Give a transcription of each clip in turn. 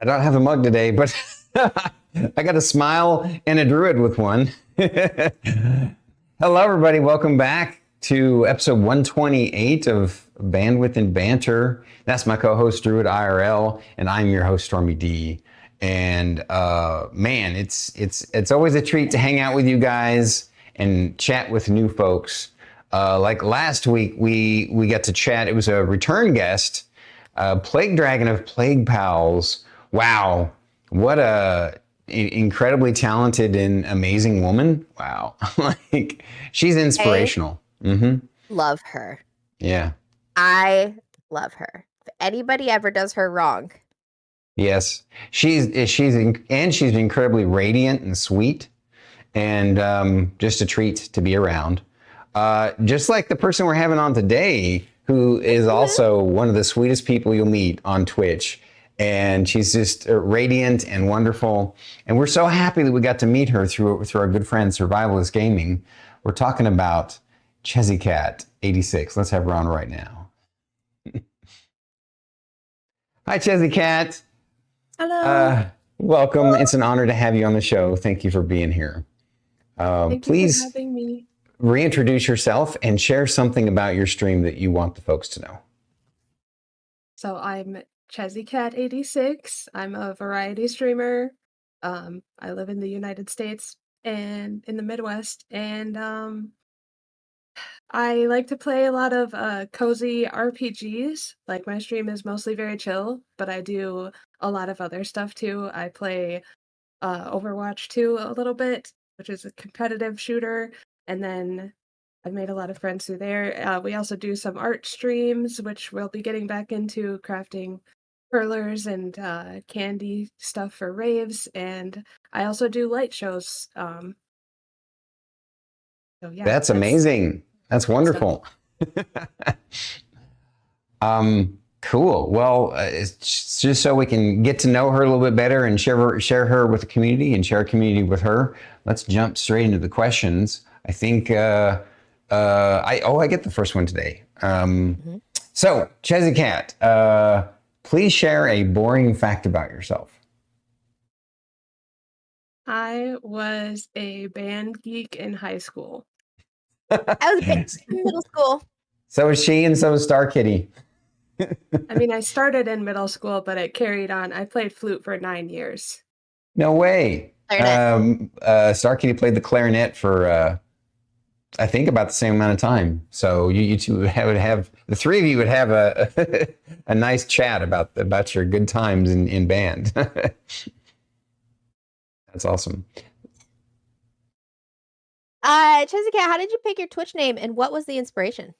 don't have a mug today, but I got a smile and a druid with one. Hello, everybody. Welcome back to episode 128 of Bandwidth and Banter. That's my co-host, Druid IRL, and I'm your host, Stormy D. And man, it's always a treat to hang out with you guys and chat with new folks. Like last week, we got to chat. It was a return guest, Plague Dragon of Plague Pals. Wow, what a incredibly talented and amazing woman. Wow, like she's inspirational. Love her. Yeah. I love her. If anybody ever does her wrong. Yes, she's incredibly radiant and sweet, and just a treat to be around. Just like the person we're having on today, who is also one of the sweetest people you'll meet on Twitch. And she's just radiant and wonderful. And we're so happy that we got to meet her through our good friend Survivalist Gaming. We're talking about ChezziCat86. Let's have her on right now. Hi, ChezziCat. Hello. Welcome. It's an honor to have you on the show. Thank you for being here. Thank Please you for having me. Reintroduce yourself and share something about your stream that you want the folks to know. So I'm ChezziCat86. I'm a variety streamer. I live in the United States and in the Midwest, and I like to play a lot of cozy RPGs. Like my stream is mostly very chill, but I do a lot of other stuff too. I play Overwatch 2 a little bit, which is a competitive shooter, and then I've made a lot of friends through there. We also do some art streams, which we'll be getting back into, crafting curlers and candy stuff for raves, and I also do light shows. So yeah, That's amazing. That's wonderful. Cool. Well, it's just so we can get to know her a little bit better and share her with the community and share a community with her. Let's jump straight into the questions. I think I get the first one today. So ChezziCat, please share a boring fact about yourself. I was a band geek in high school. I was a band in middle school. So is she, and so is Star Kitty. I mean, I started in middle school, but it carried on. I played flute for 9 years. No way. Star Kitty played the clarinet for I think about the same amount of time. So you two would have the three of you would have a a nice chat about your good times in band. That's awesome. ChezziCat, how did you pick your Twitch name, and what was the inspiration?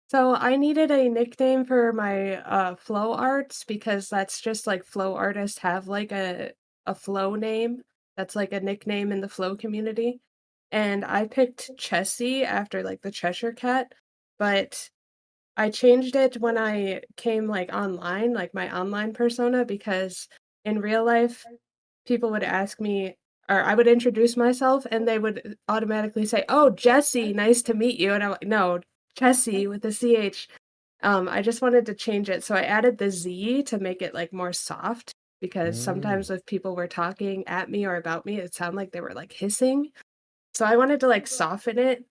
So I needed a nickname for my flow arts, because that's just like flow artists have like a flow name. That's like a nickname in the flow community. And I picked Chessie after like the Cheshire Cat, but I changed it when I came like online, like my online persona, because in real life, people would ask me, or I would introduce myself and they would automatically say, "Oh, Jesse, nice to meet you." And I'm like, "No, Chessie with the CH." I just wanted to change it. So I added the Z to make it like more soft, because sometimes if people were talking at me or about me, it sounded like they were like hissing. So I wanted to like soften it.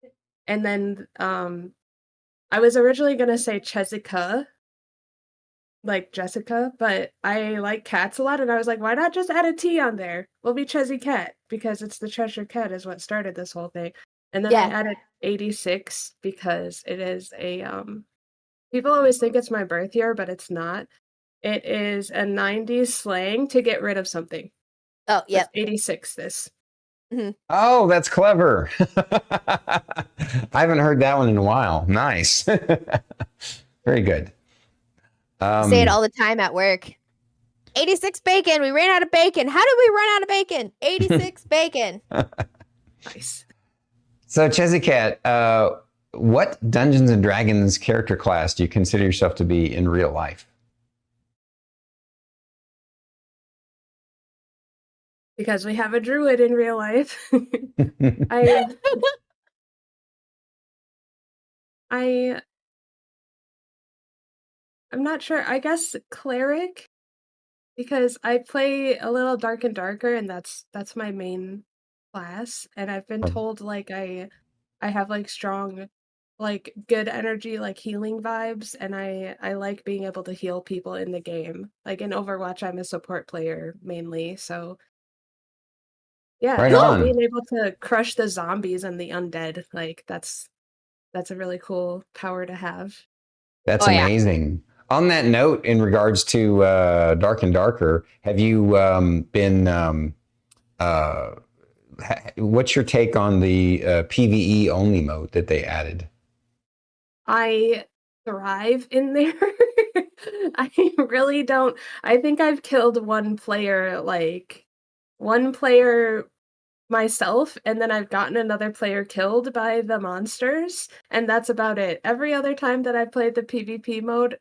And then I was originally gonna say Chezzica, like Jessica, but I like cats a lot, and I was like, why not just add a T on there? We'll be ChezziCat, because it's the Cheshire Cat is what started this whole thing. And then I added 86 because it is a people always think it's my birth year, but it's not. It is a 90s slang to get rid of something. Oh, yeah. 86 this. Oh, that's clever. I haven't heard that one in a while. Nice. Very good. Say it all the time at work. 86 bacon. We ran out of bacon. How did we run out of bacon? 86 bacon. Nice. So ChezziCat, what Dungeons and Dragons character class do you consider yourself to be in real life? Because we have a druid in real life. I'm not sure. I guess cleric because I play a little dark and darker, and that's my main class. And I've been told like I have like strong, like good energy, like healing vibes, and I like being able to heal people in the game. Like in Overwatch, I'm a support player mainly, so yeah, Right and on. being able to crush the zombies and the undead, like that's a really cool power to have. That's Oh yeah. amazing. On that note, in regards to Dark and Darker, have you been? What's your take on the PVE only mode that they added? I thrive in there. I really don't. I think I've killed one player myself, and then I've gotten another player killed by the monsters, and that's about it. Every other time that I've played the PvP mode,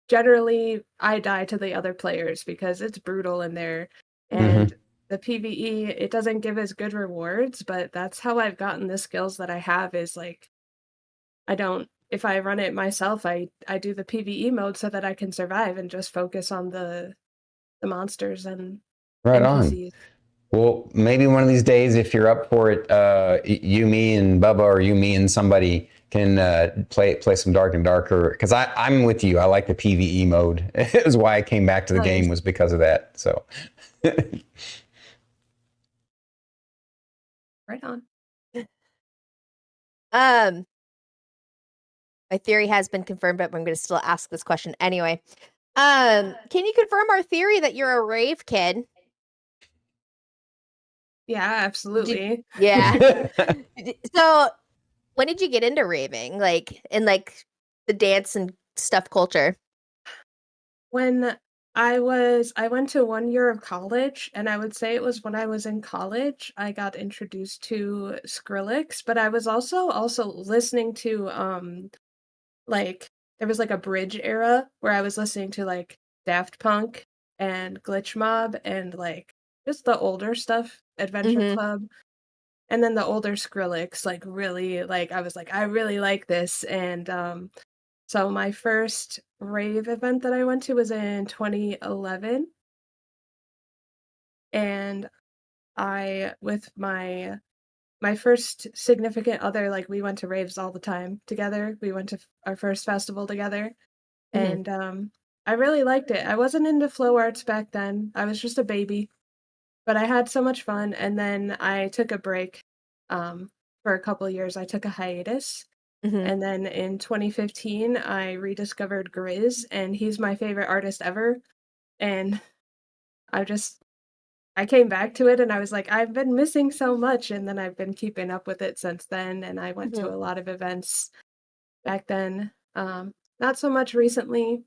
generally I die to the other players because it's brutal in there. And Hmm. the PvE, it doesn't give as good rewards, but that's how I've gotten the skills that I have is like I don't if I run it myself, I do the PvE mode so that I can survive and just focus on the monsters and Right on. NPCs. Well, maybe one of these days, if you're up for it, you, me, and Bubba, or you, me, and somebody can play some Dark and Darker. Because I'm with you. I like the PVE mode. It was why I came back to the game Nice. was because of that. So, Right on. Um, my theory has been confirmed, but I'm going to still ask this question anyway. Can you confirm our theory that you're a rave kid? Yeah, Did absolutely. yeah. So when did you get into raving? Like in like the dance and stuff culture? When I went to 1 year of college, and I would say it was when I was in college, I got introduced to Skrillex, but I was also listening to, like there was, like, a bridge era where I was listening to, like, Daft Punk and Glitch Mob and, like, just the older stuff, Adventure Mm-hmm. Club, and then the older Skrillex, like, really, like, I was like, "I really like this," and, so my first rave event that I went to was in 2011, and I with my first significant other, like, we went to raves all the time together. We went to our first festival together, Mm-hmm. and, I really liked it. I wasn't into flow arts back then. I was just a baby, but I had so much fun, and then I took a break, for a couple years. I took a hiatus, Mm-hmm. and then in 2015, I rediscovered Grizz, and he's my favorite artist ever, and I just I came back to it and I was like, "I've been missing so much," and then I've been keeping up with it since then, and I went Mm-hmm. to a lot of events back then, not so much recently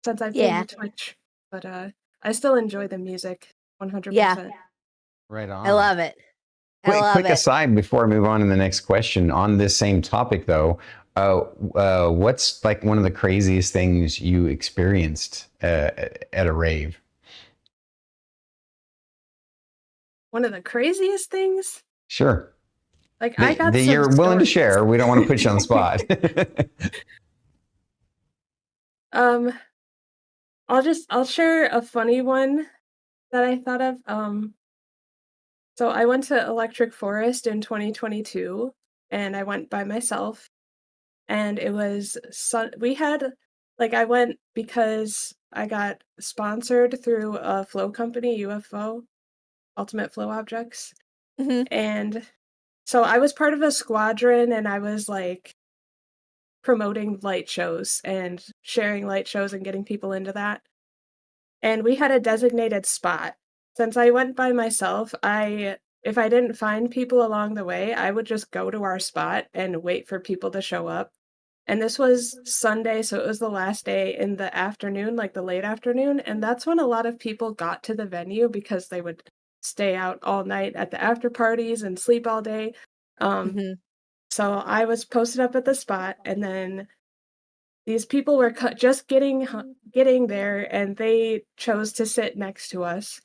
since I've been Yeah. to Twitch, but, I still enjoy the music Yeah. 100%. right I on. love it. I Quick, love quick it. aside before I move on to the next question on this same topic, though. What's like one of the craziest things you experienced at a rave? One of the craziest things? Sure. Like, I got That some you're willing to stories. share. We don't want to put you on the spot. Um, I'll share a funny one that I thought of, so I went to Electric Forest in 2022, and I went by myself, and it was we had like, I went because I got sponsored through a flow company, UFO, Ultimate Flow Objects, Mm-hmm. and so I was part of a squadron, and I was, like, promoting light shows and sharing light shows and getting people into that. And we had a designated spot. Since I went by myself, I if I didn't find people along the way, I would just go to our spot and wait for people to show up. And this was Sunday, so it was the last day in the afternoon, like the late afternoon, and that's when a lot of people got to the venue because they would stay out all night at the after parties and sleep all day. Um, Mm-hmm. so I was posted up at the spot, and then these people were just getting there, and they chose to sit next to us.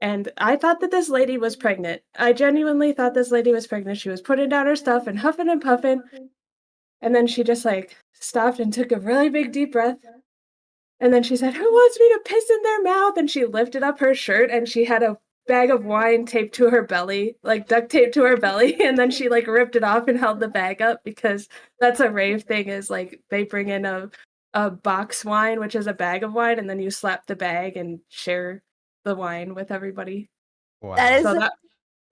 And I thought that this lady was pregnant. I genuinely thought this lady was pregnant. She was putting down her stuff and huffing and puffing. And then she just like stopped and took a really big deep breath. And then she said, "Who wants me to piss in their mouth?" And she lifted up her shirt and she had a bag of wine taped to her belly, like duct taped to her belly. And then she like ripped it off and held the bag up because that's a rave thing is like they bring in a box wine, which is a bag of wine, and then you slap the bag and share the wine with everybody. That Wow. is So that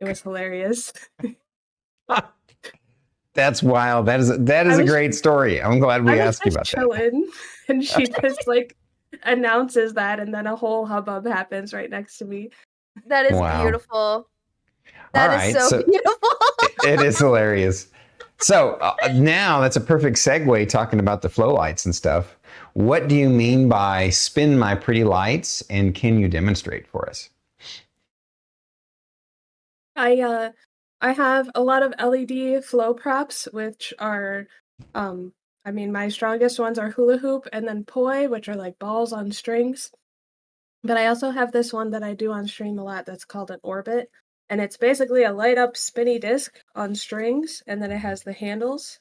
it was hilarious. That's wild. That is I a was great story. I'm glad I we was asked you just about that. chilling, and she just like announces that, and then a whole hubbub happens right next to me. that is Wow. beautiful. All That is right. so So beautiful. it is hilarious. So now that's a perfect segue talking about the flow lights and stuff. What do you mean by spin my pretty lights, and can you demonstrate for us? I have a lot of LED flow props, which are, um, I mean, my strongest ones are hula hoop and then poi, which are like balls on strings. But I also have this one that I do on stream a lot that's called an orbit, and it's basically a light up spinny disc on strings, and then it has the handles.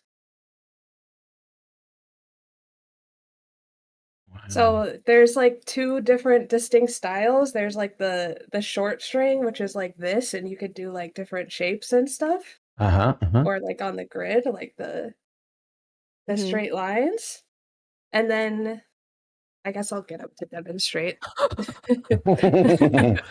Wow. So there's like two different distinct styles. There's like the short string, which is like this, and you could do like different shapes and stuff, Uh-huh. Uh-huh. or like on the grid, like the Mhm. straight lines. And then I guess I'll get up to demonstrate a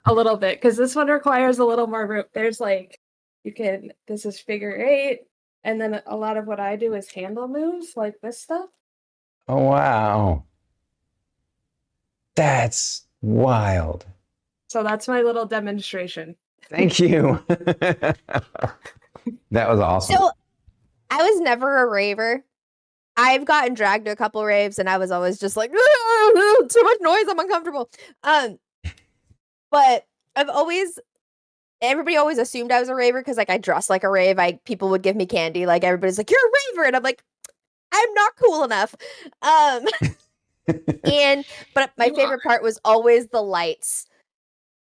little bit because this one requires a little more room. There's like this is figure eight, and then a lot of what I do is handle moves like this stuff. Oh, wow. That's wild. So that's my little demonstration. Thank you. That was awesome. So I was never a raver. I've gotten dragged to a couple raves and I was always just like, too much noise, I'm uncomfortable. Um, but everybody always assumed I was a raver because like I dress like a rave. People would give me candy, like everybody's like, "You're a raver," and I'm like, "I'm not cool enough." Um, but my favorite part was always the lights,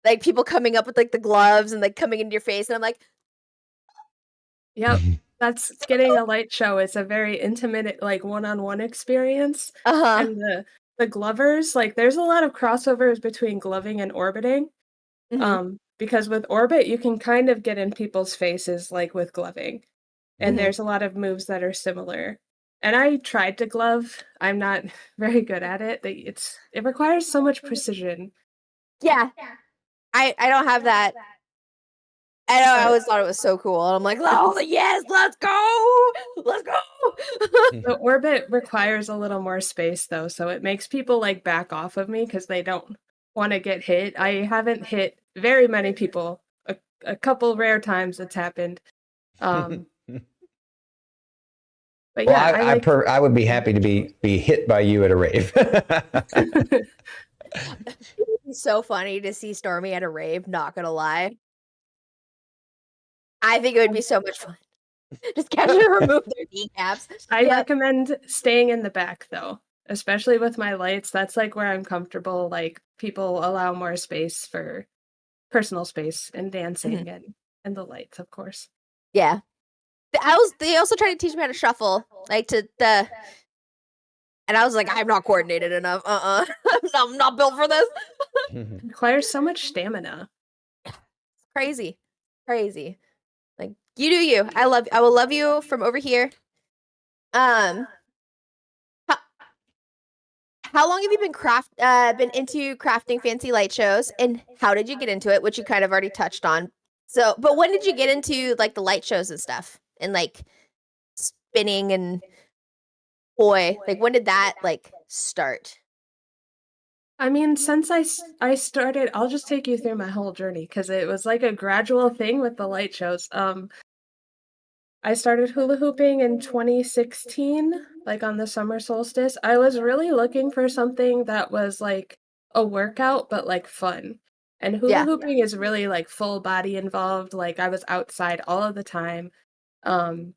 like people coming up with like the gloves and like coming into your face, and I'm like, Yep. That's getting a light show. It's a very intimate, like one-on-one experience. "Uh-huh." And the glovers, like there's a lot of crossovers between gloving and orbiting. Mhm. Because with orbit you can kind of get in people's faces like with gloving. And Mhm. there's a lot of moves that are similar. And I tried to glove. I'm not very good at it. It requires so much precision. Yeah. I don't have that. I know, I Uh, always thought it was so cool, and I'm like, "Oh, yes, let's go! Let's go!" the orbit requires a little more space though, so it makes people like back off of me because they don't want to get hit. I haven't hit very many people. A couple rare times it's happened. Um, but Well, yeah, I like I would be happy to be hit by you at a rave. it It would be so funny to see Stormy at a rave, not gonna lie. I think it would be so much fun. Just catching her remove their kneecaps. I Yep. recommend staying in the back though, especially with my lights. That's like where I'm comfortable. Like people allow more space for personal space and Mhm. dancing and the lights, of course. Yeah. They also tried to teach me how to shuffle, like to the and I was like, "I'm not coordinated enough. I'm not built for this." It requires so much stamina. Crazy. Crazy. Like, you do you. I will love you from over here. Um, how, how long have you been into crafting fancy light shows, and how did you get into it, which you kind of already touched on. So, but when did you get into like the light shows and stuff and like spinning and boy, like when did that like start? I mean, since I started, I'll just take you through my whole journey because it was like a gradual thing with the light shows. I started hula hooping in 2016, like on the summer solstice. I was really looking for something that was like a workout, but like fun. And hula Yeah. hooping is really like full body involved. Like I was outside all of the time. Um,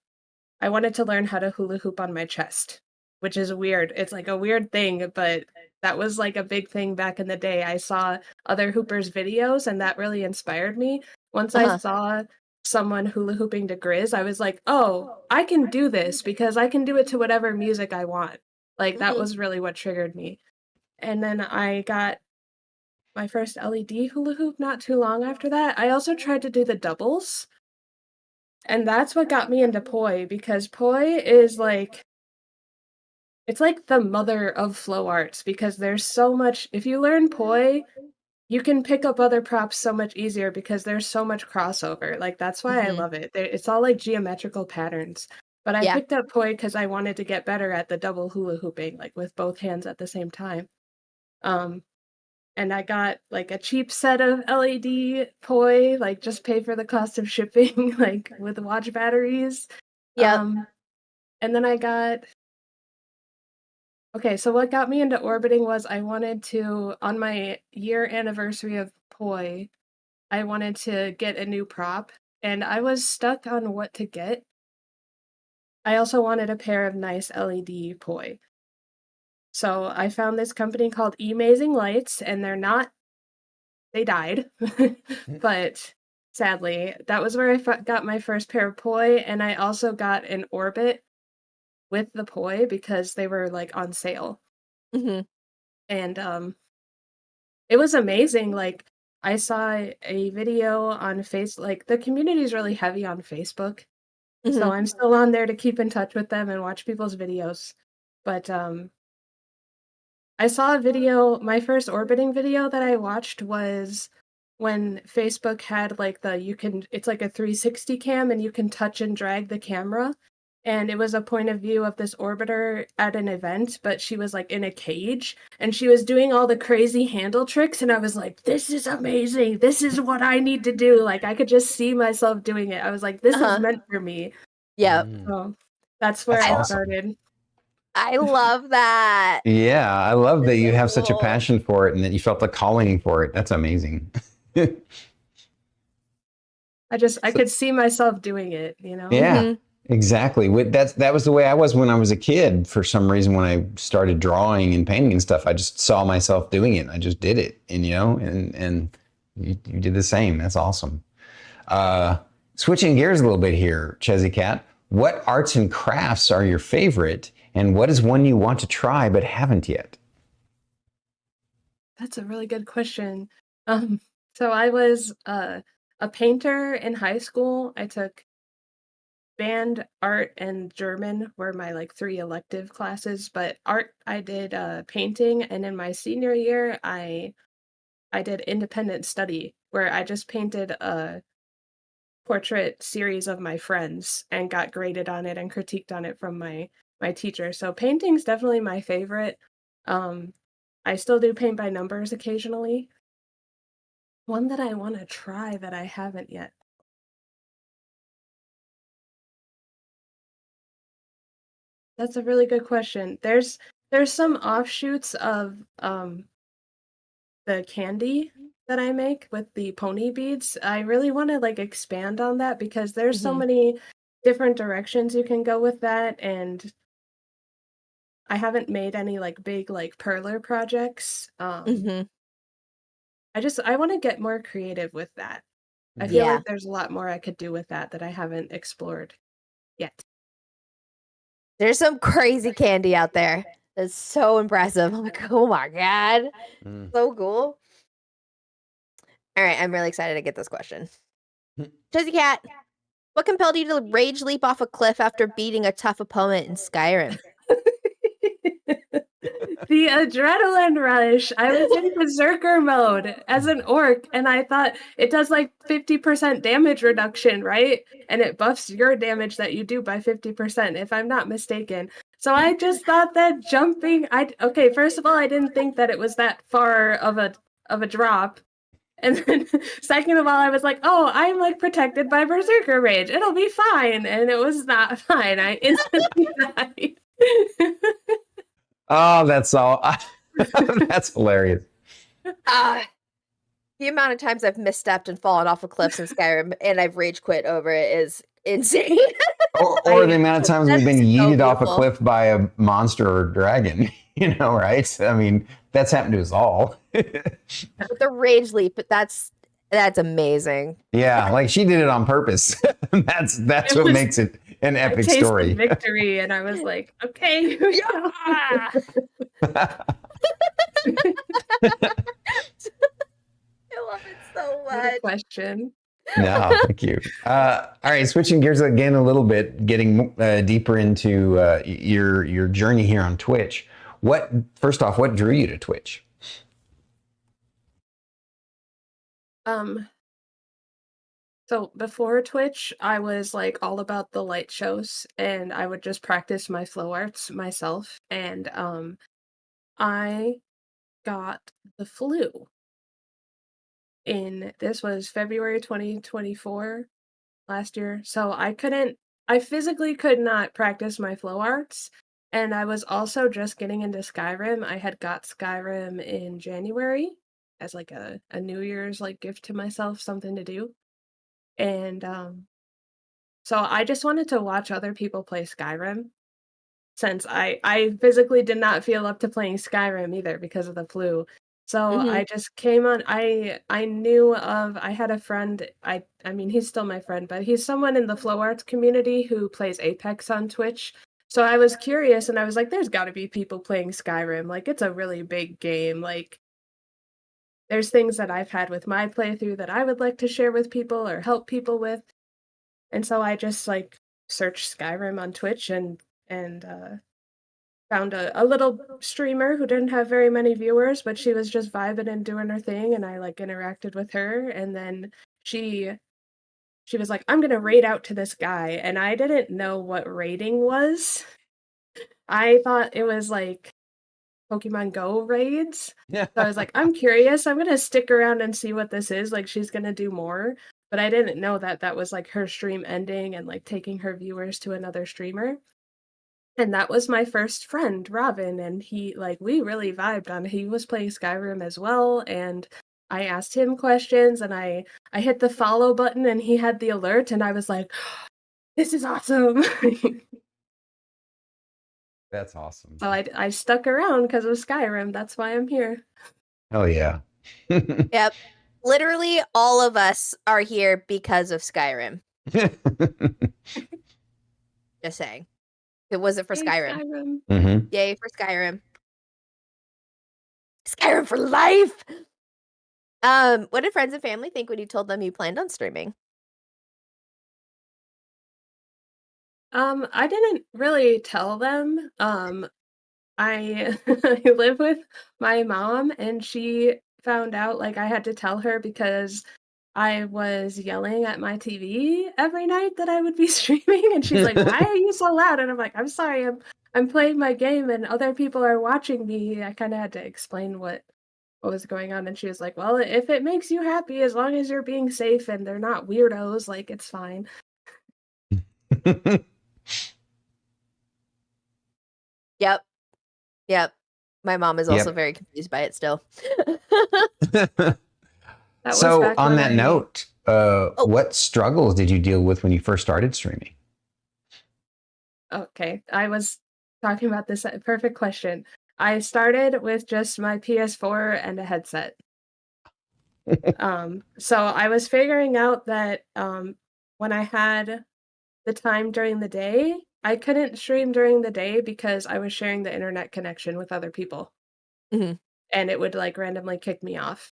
I wanted to learn how to hula hoop on my chest, which is weird. It's like a weird thing, but that was like a big thing back in the day. I saw other hoopers' videos and that really inspired me. Once I Uh-huh. saw someone hula hooping to Grizz, I was like, oh, I can do this because I can do it to whatever music I want. Like, that was really what triggered me. And then I got my first LED hula hoop not too long after that. I also tried to do the doubles, and that's what got me into poi, because poi is like, it's like the mother of flow arts, because there's so much. If you learn poi, you can pick up other props so much easier because there's so much crossover. Like, that's why I love it. It's all like geometrical patterns. But I Yeah. picked up poi because I wanted to get better at the double hula hooping, like with both hands at the same time. And I got like a cheap set of LED poi, like just pay for the cost of shipping, like with watch batteries. Yep. And then I got, okay, so what got me into orbiting was I wanted to, on my year anniversary of poi, I wanted to get a new prop, and I was stuck on what to get. I also wanted a pair of nice LED poi. So I found this company called Amazing Lights, and they died. But sadly, that was where I got my first pair of poi, and I also got an orbit with the poi because they were like on sale. And it was amazing. Like, I saw a video on like, the community is really heavy on Facebook. So I'm still on there to keep in touch with them and watch people's videos. But I saw a video, my first orbiting video that I watched was when Facebook had like it's like a 360 cam and you can touch and drag the camera. And it was a point of view of this orbiter at an event, but she was like in a cage and she was doing all the crazy handle tricks. And I was like, this is amazing. This is what I need to do. Like, I could just see myself doing it. I was like, this is meant for me. Yep. So that's where That's I awesome. started. I love that. Yeah, I love that you so have such a cool. passion for it and that you felt a calling for it. That's amazing. I could see myself doing it, you know? Yeah, exactly. That was the way I was when I was a kid. For some reason, when I started drawing and painting and stuff, I just saw myself doing it. I just did it, and you did the same. That's awesome. Switching gears a little bit here, ChezziCat, what arts and crafts are your favorite, and what is one you want to try but haven't yet? That's a really good question. So I was a painter in high school. I took band, art, and German were my like 3 elective classes, but art I did painting, and in my senior year I did independent study where I just painted a portrait series of my friends and got graded on it and critiqued on it from my teacher. So painting's definitely my favorite. Um, I still do paint by numbers occasionally. One that I want to try that I haven't yet. That's a really good question. There's some offshoots of the candy that I make with the pony beads. I really want to like expand on that because there's so many different directions you can go with that, and I haven't made any like big like perler projects. I want to get more creative with that. I feel Yeah. like there's a lot more I could do with that I haven't explored yet. There's some crazy candy out there. That's so impressive. I'm like, oh my God. So cool. All right, I'm really excited to get this question. ChezziCat, what compelled you to rage leap off a cliff after beating a tough opponent in Skyrim? The adrenaline rush. I was in berserker mode as an orc, and I thought it does like 50% damage reduction, right? And it buffs your damage that you do by 50%, if I'm not mistaken. So I just thought that jumping, okay, first of all, I didn't think that it was that far of a drop. And then second of all, I was like, oh, I'm like protected by berserker rage. It'll be fine. And it was not fine. I instantly died. Oh, that's all. That's hilarious. The amount of times I've misstepped and fallen off of cliffs in Skyrim and I've rage quit over it is insane. Or the amount of times we've been yeeted off a beautiful. cliff by a monster or dragon, right? I mean, that's happened to us all. With the rage leap, but that's That's amazing. Yeah, like she did it on purpose. That's It what was makes it an I epic tasted story. victory, and I was like, okay, here we go. Ah! I love it so What a much. question. No, thank you. All right, switching gears again a little bit, getting deeper into your journey here on Twitch. First off, what drew you to Twitch? Um, so before Twitch, I was like all about the light shows, and I would just practice my flow arts myself. And I got the flu in this was February 2024 last year. So I physically could not practice my flow arts. And I was also just getting into Skyrim. I had got Skyrim in January as like a New Year's like gift to myself, something to do. And so I just wanted to watch other people play Skyrim since I physically did not feel up to playing Skyrim either because of the flu. So Hmm. I just came on I knew of I had a friend, I mean he's still my friend, but he's someone in the flow arts community who plays Apex on Twitch. So I was curious and I was like there's got to be people playing Skyrim. Like it's a really big game. Like there's things that I've had with my playthrough that I would like to share with people or help people with. And so I just like searched Skyrim on Twitch and found a little streamer who didn't have very many viewers, but she was just vibing and doing her thing, and I, like, interacted with her, and then she she was like, "I'm gonna raid out to this guy," and I didn't know what raiding was. I thought it was, like, Pokemon Go raids. Yeah. So I was like, "I'm curious, I'm gonna stick around and see what this is, like, she's gonna do more," but I didn't know that that was, like, her stream ending and, like, taking her viewers to another streamer. And that was my first friend, Robin, and he like, we really vibed on he was playing Skyrim as well, and I asked him questions, and I hit the follow button, and he had the alert, and I was like, "This is awesome." That's awesome. So I stuck around because of Skyrim, that's why I'm here. Hell yeah. Yep. Literally all of us are here because of Skyrim. Just saying. If it wasn't for Yay, Skyrim. Skyrim. Hmm. Yay for Skyrim. Skyrim for life. What did friends and family think when you told them you planned on streaming? I didn't really tell them, I I live with my mom, and she found out, like, I had to tell her because I was yelling at my TV every night that I would be streaming, and she's like, "Why are you so loud?" And I'm like, "I'm sorry, I'm playing my game and other people are watching me." I kinda had to explain what was going on, and she was like, "Well, if it makes you happy, as long as you're being safe and they're not weirdos, like, it's fine." Yep. Yep. My mom is also Yep. very confused by it still. That was So back on when that note, Oh, what struggles did you deal with when you first started streaming? Okay, I was talking about this perfect question. I started with just my PS4 and a headset. So I was figuring out that, when I had the time during the day, I couldn't stream during the day because I was sharing the internet connection with other people, mhm. and it would, like, randomly kick me off.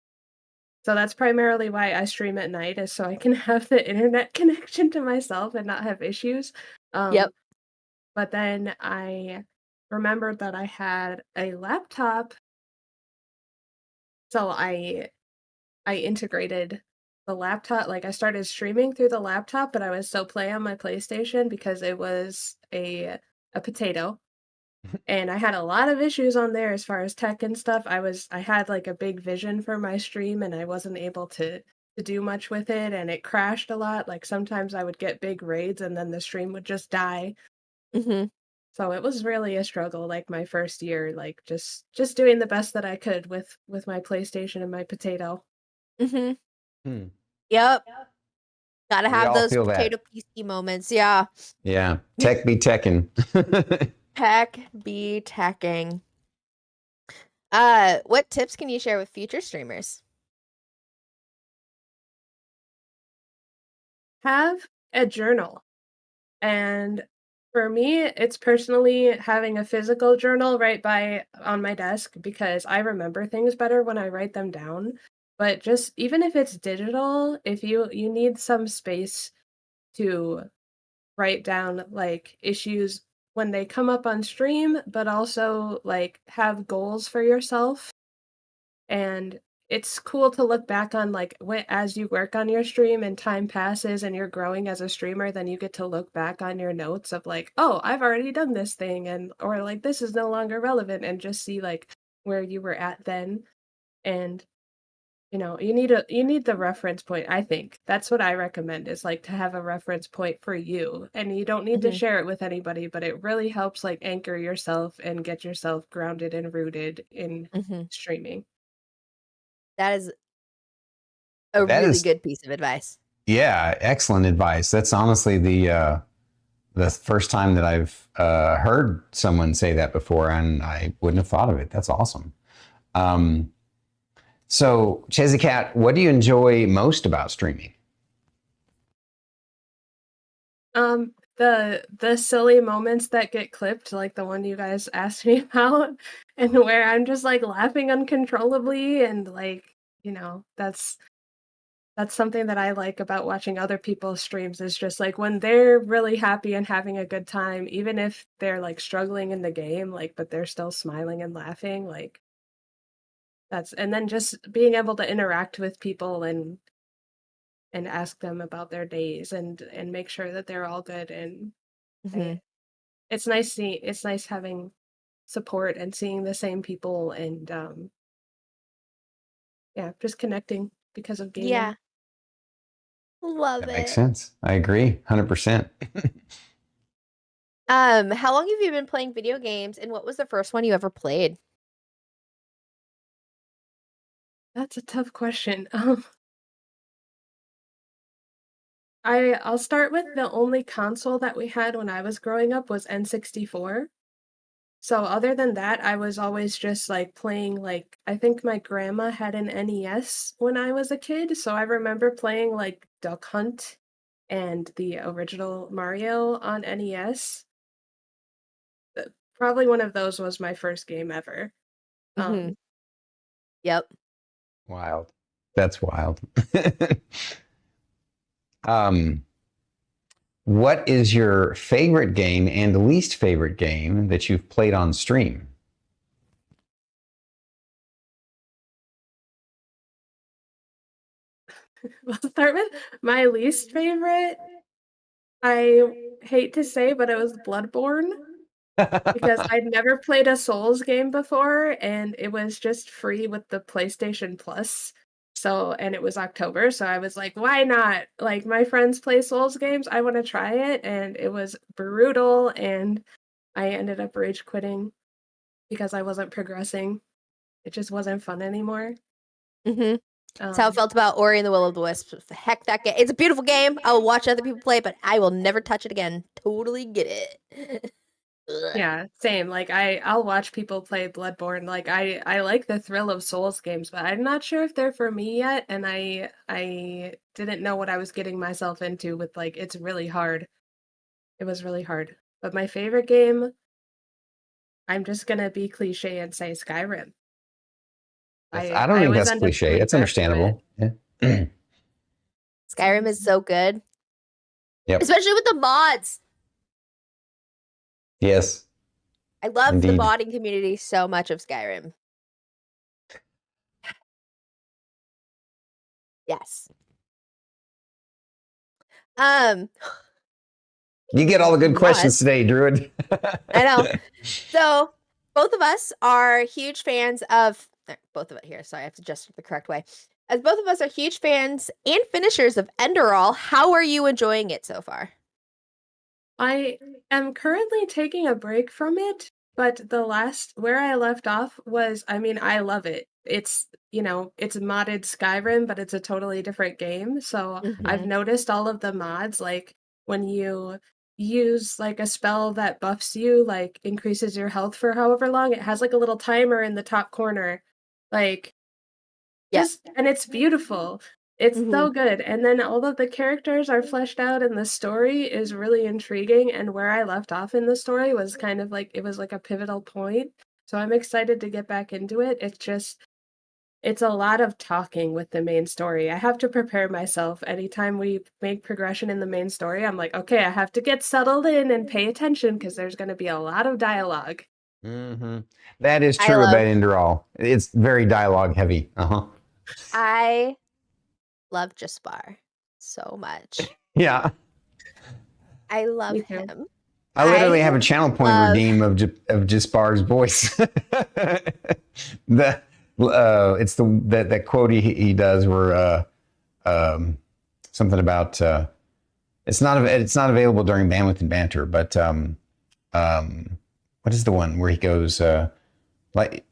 So that's primarily why I stream at night is so I can have the internet connection to myself and not have issues. Yep. Um, but then I remembered that I had a laptop, so I integrated the laptop like, I started streaming through the laptop, but I would still play on my PlayStation because it was a potato, and I had a lot of issues on there as far as tech and stuff. I had, like, a big vision for my stream, and I wasn't able to do much with it, and it crashed a lot, like, sometimes I would get big raids, and then the stream would just die. Mhm. So it was really a struggle, like, my first year, like, just doing the best that I could with my PlayStation and my potato. Mhm. Hmm. Yep. Gotta We have all those feel that. potato PC moments. Yeah. Yeah. Tech be teching. Tech be teching. What tips can you share with future streamers? have a journal. And for me, it's personally having a physical journal right by on my desk because I remember things better when I write them down. But just even if it's digital, if you need some space to write down like issues when they come up on stream, but also like have goals for yourself. And it's cool to look back on like as you work on your stream and time passes and you're growing as a streamer, then you get to look back on your notes of like, oh, I've already done this thing, and or like this is no longer relevant, and just see like where you were at then. And you need the reference point. I think that's what I recommend, is like to have a reference point for you, and you don't need to Mhm. share it with anybody, but it really helps like anchor yourself and get yourself grounded and rooted in Mhm. streaming. That is a That really is, good piece of advice. yeah, excellent advice. That's honestly the first time that I've heard someone say that before, and I wouldn't have thought of it. That's awesome. So, ChezziCat, what do you enjoy most about streaming? The silly moments that get clipped, like the one you guys asked me about, and where I'm just like laughing uncontrollably, and like, that's something that I like about watching other people's streams, is just like when they're really happy and having a good time, even if they're like struggling in the game, like, but they're still smiling and laughing, like and then just being able to interact with people and ask them about their days and make sure that they're all good. And I, Mhm. it's nice having support and seeing the same people, and yeah, just connecting because of gaming. Yeah. Love That makes it. sense. I agree, 100%. How long have you been playing video games, and what was the first one you ever played? That's a tough question. I'll start with the only console that we had when I was growing up was N64. So other than that, I was always just like playing, like, I think my grandma had an NES when I was a kid, so I remember playing like Duck Hunt and the original Mario on NES. Probably one of those was my first game ever. Mhm. Um, Yep. Wild. That's wild. um, what is your favorite game and least favorite game that you've played on stream? we'll start with my least favorite. I hate to say, but it was Bloodborne. Because I'd never played a Souls game before, and it was just free with the PlayStation Plus. So, and it was October, so I was like, why not? Like, my friends play Souls games, I want to try it, and it was brutal, and I ended up rage quitting because I wasn't progressing. It just wasn't fun anymore. Mhm. That's how I Um, felt about Ori and the Will of the Wisp. Heck, that game. It's a beautiful game. I will watch other people play it, but I will never touch it again. Totally get it. Ugh. yeah, same. Like I'll watch people play Bloodborne. Like I like the thrill of Souls games, but I'm not sure if they're for me yet, and I didn't know what I was getting myself into with, like, it's really hard. It was really hard. But my favorite game, I'm just gonna be cliche and say Skyrim. I don't I think always that's end up cliche. coming That's back to it. understandable. Yeah. Skyrim is so good, Yep. especially with the mods. Yes, I love the indeed. modding community so much of Skyrim. Yes. Um, You get all the good questions mods. today, Druid. I know. So both of us are huge fans of both of it here. Sorry, I have to adjust it the correct way. As both of us are huge fans and finishers of Enderall, how are you enjoying it so far? I am currently taking a break from it, but the last where I left off was, I mean, I love it. It's modded Skyrim, but it's a totally different game. So I've Mm-hmm. noticed all of the mods, like when you use like a spell that buffs you, like increases your health for however long, it has like a little timer in the top corner. Like Yep. and it's beautiful. It's so Mhm. good, and then all of the characters are fleshed out, and the story is really intriguing, and where I left off in the story was kind of like it was like a pivotal point, so I'm excited to get back into it. It's a lot of talking with the main story. I have to prepare myself anytime we make progression in the main story. I'm like, okay, I have to get settled in and pay attention because there's going to be a lot of dialogue. Hmm. That is I true about love Inderal. It's very dialogue heavy. Uh-huh. I love Jaspar so much. Yeah. I love Me too. him. I literally I have a channel point love redeem of Jaspar's voice. the it's that quote he does where something about it's not available during Bandwidth and Banter, but what is the one where he goes like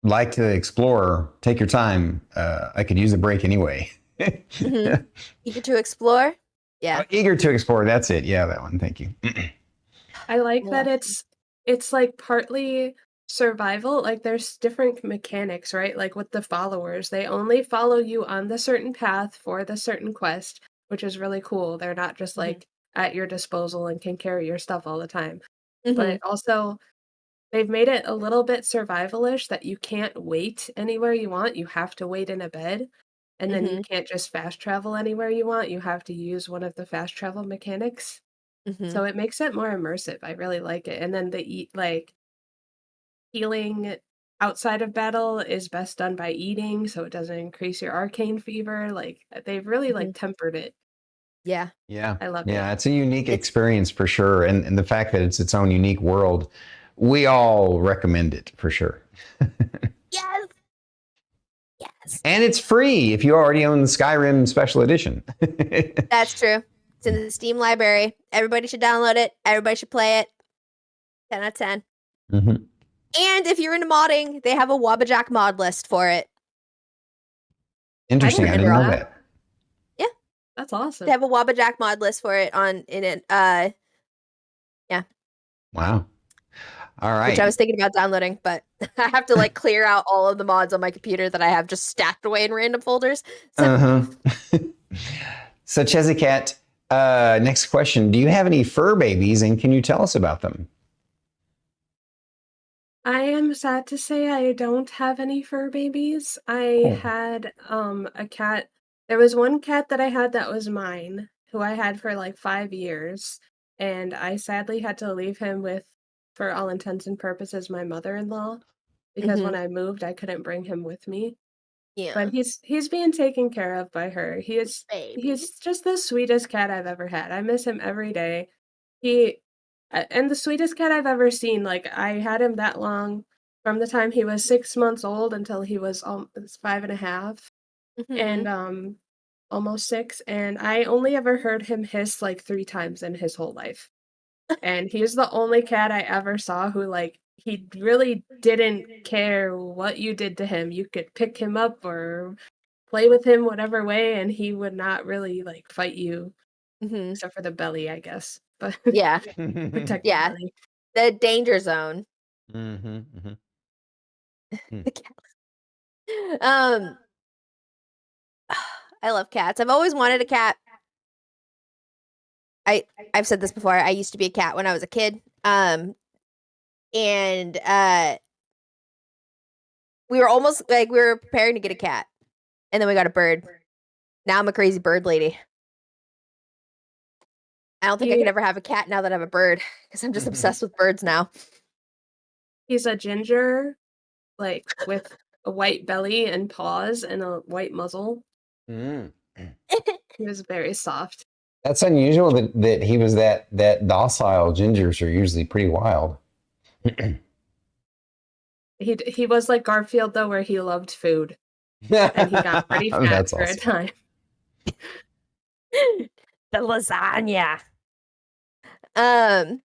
like the explorer, take your time. I could use a break anyway. Mhm. Eager to explore. Yeah, Eager to explore. That's it. Yeah, that one. Thank you. I like I that love him. it's like partly survival, like there's different mechanics, right? Like with the followers, they only follow you on the certain path for the certain quest, which is really cool. They're not just Mhm. like at your disposal and can carry your stuff all the time. But Mhm. also they've made it a little bit survivalish that you can't wait anywhere you want. You have to wait in a bed. And then you Mhm. can't just fast travel anywhere you want. You have to use one of the fast travel mechanics. Mhm. So it makes it more immersive. I really like it. And then the eat like healing outside of battle is best done by eating, so it doesn't increase your arcane fever. Like they've really like Mhm. tempered it. Yeah. Yeah, I loved it. yeah, it's a unique It's experience for sure, and the fact that it's its own unique world, we all recommend it for sure. yes. Yes. And it's free if you already own the Skyrim Special Edition. That's true. It's in the Steam library. Everybody should download it. Everybody should play it. 10 out of 10. Hmm. And if you're into modding, they have a Wabbajack mod list for it. I Interesting, didn't I For didn't know know Inderal. that. that. Yeah. That's They awesome. have a Wabbajack mod list for it on in it. Yeah. Wow. All Which I right. was thinking about downloading, but I have to like clear out all of the mods on my computer that I have just stacked away in random folders. So Uh-huh. So ChezziCat, next question. Do you have any fur babies and can you tell us about them? I am sad to say I don't have any fur babies. I Oh. had a cat. There was one cat that I had that was mine, who I had for like 5 years, and I sadly had to leave him with, for all intents and purposes, my mother-in-law because Mhm. when I moved, I couldn't bring him with me. But Yeah. he's being taken care of by her. Baby. He's just the sweetest cat I've ever had. I miss him every day. He and the sweetest cat I've ever seen. Like I had him that long from the time he was 6 months old until he was 5.5 and Mhm. almost 6, and I only ever heard him hiss like 3 times in his whole life. And he's the only cat I ever saw who, like, he really didn't care what you did to him. You could pick him up or play with him whatever way, and he would not really, like, fight you, Mhm. except for the belly, I guess. But Yeah. protect the Yeah. belly. The danger zone. Hmm. Hmm. The cat. Um, I love cats. I've always wanted a cat. I I've said this before. I used to be a cat when I was a kid. And we were almost like we were preparing to get a cat, and then we got a bird. Now I'm a crazy bird lady. I don't think I He could ever have a cat now that I have a bird because I'm just obsessed with birds now. he's a ginger, like, with a white belly and paws and a white muzzle. Mm. He was very soft. That's unusual that he was that docile. Gingers are usually pretty wild. He was like Garfield, though, where he loved food, and he got pretty fat That's for a awesome. time. The lasagna. Um,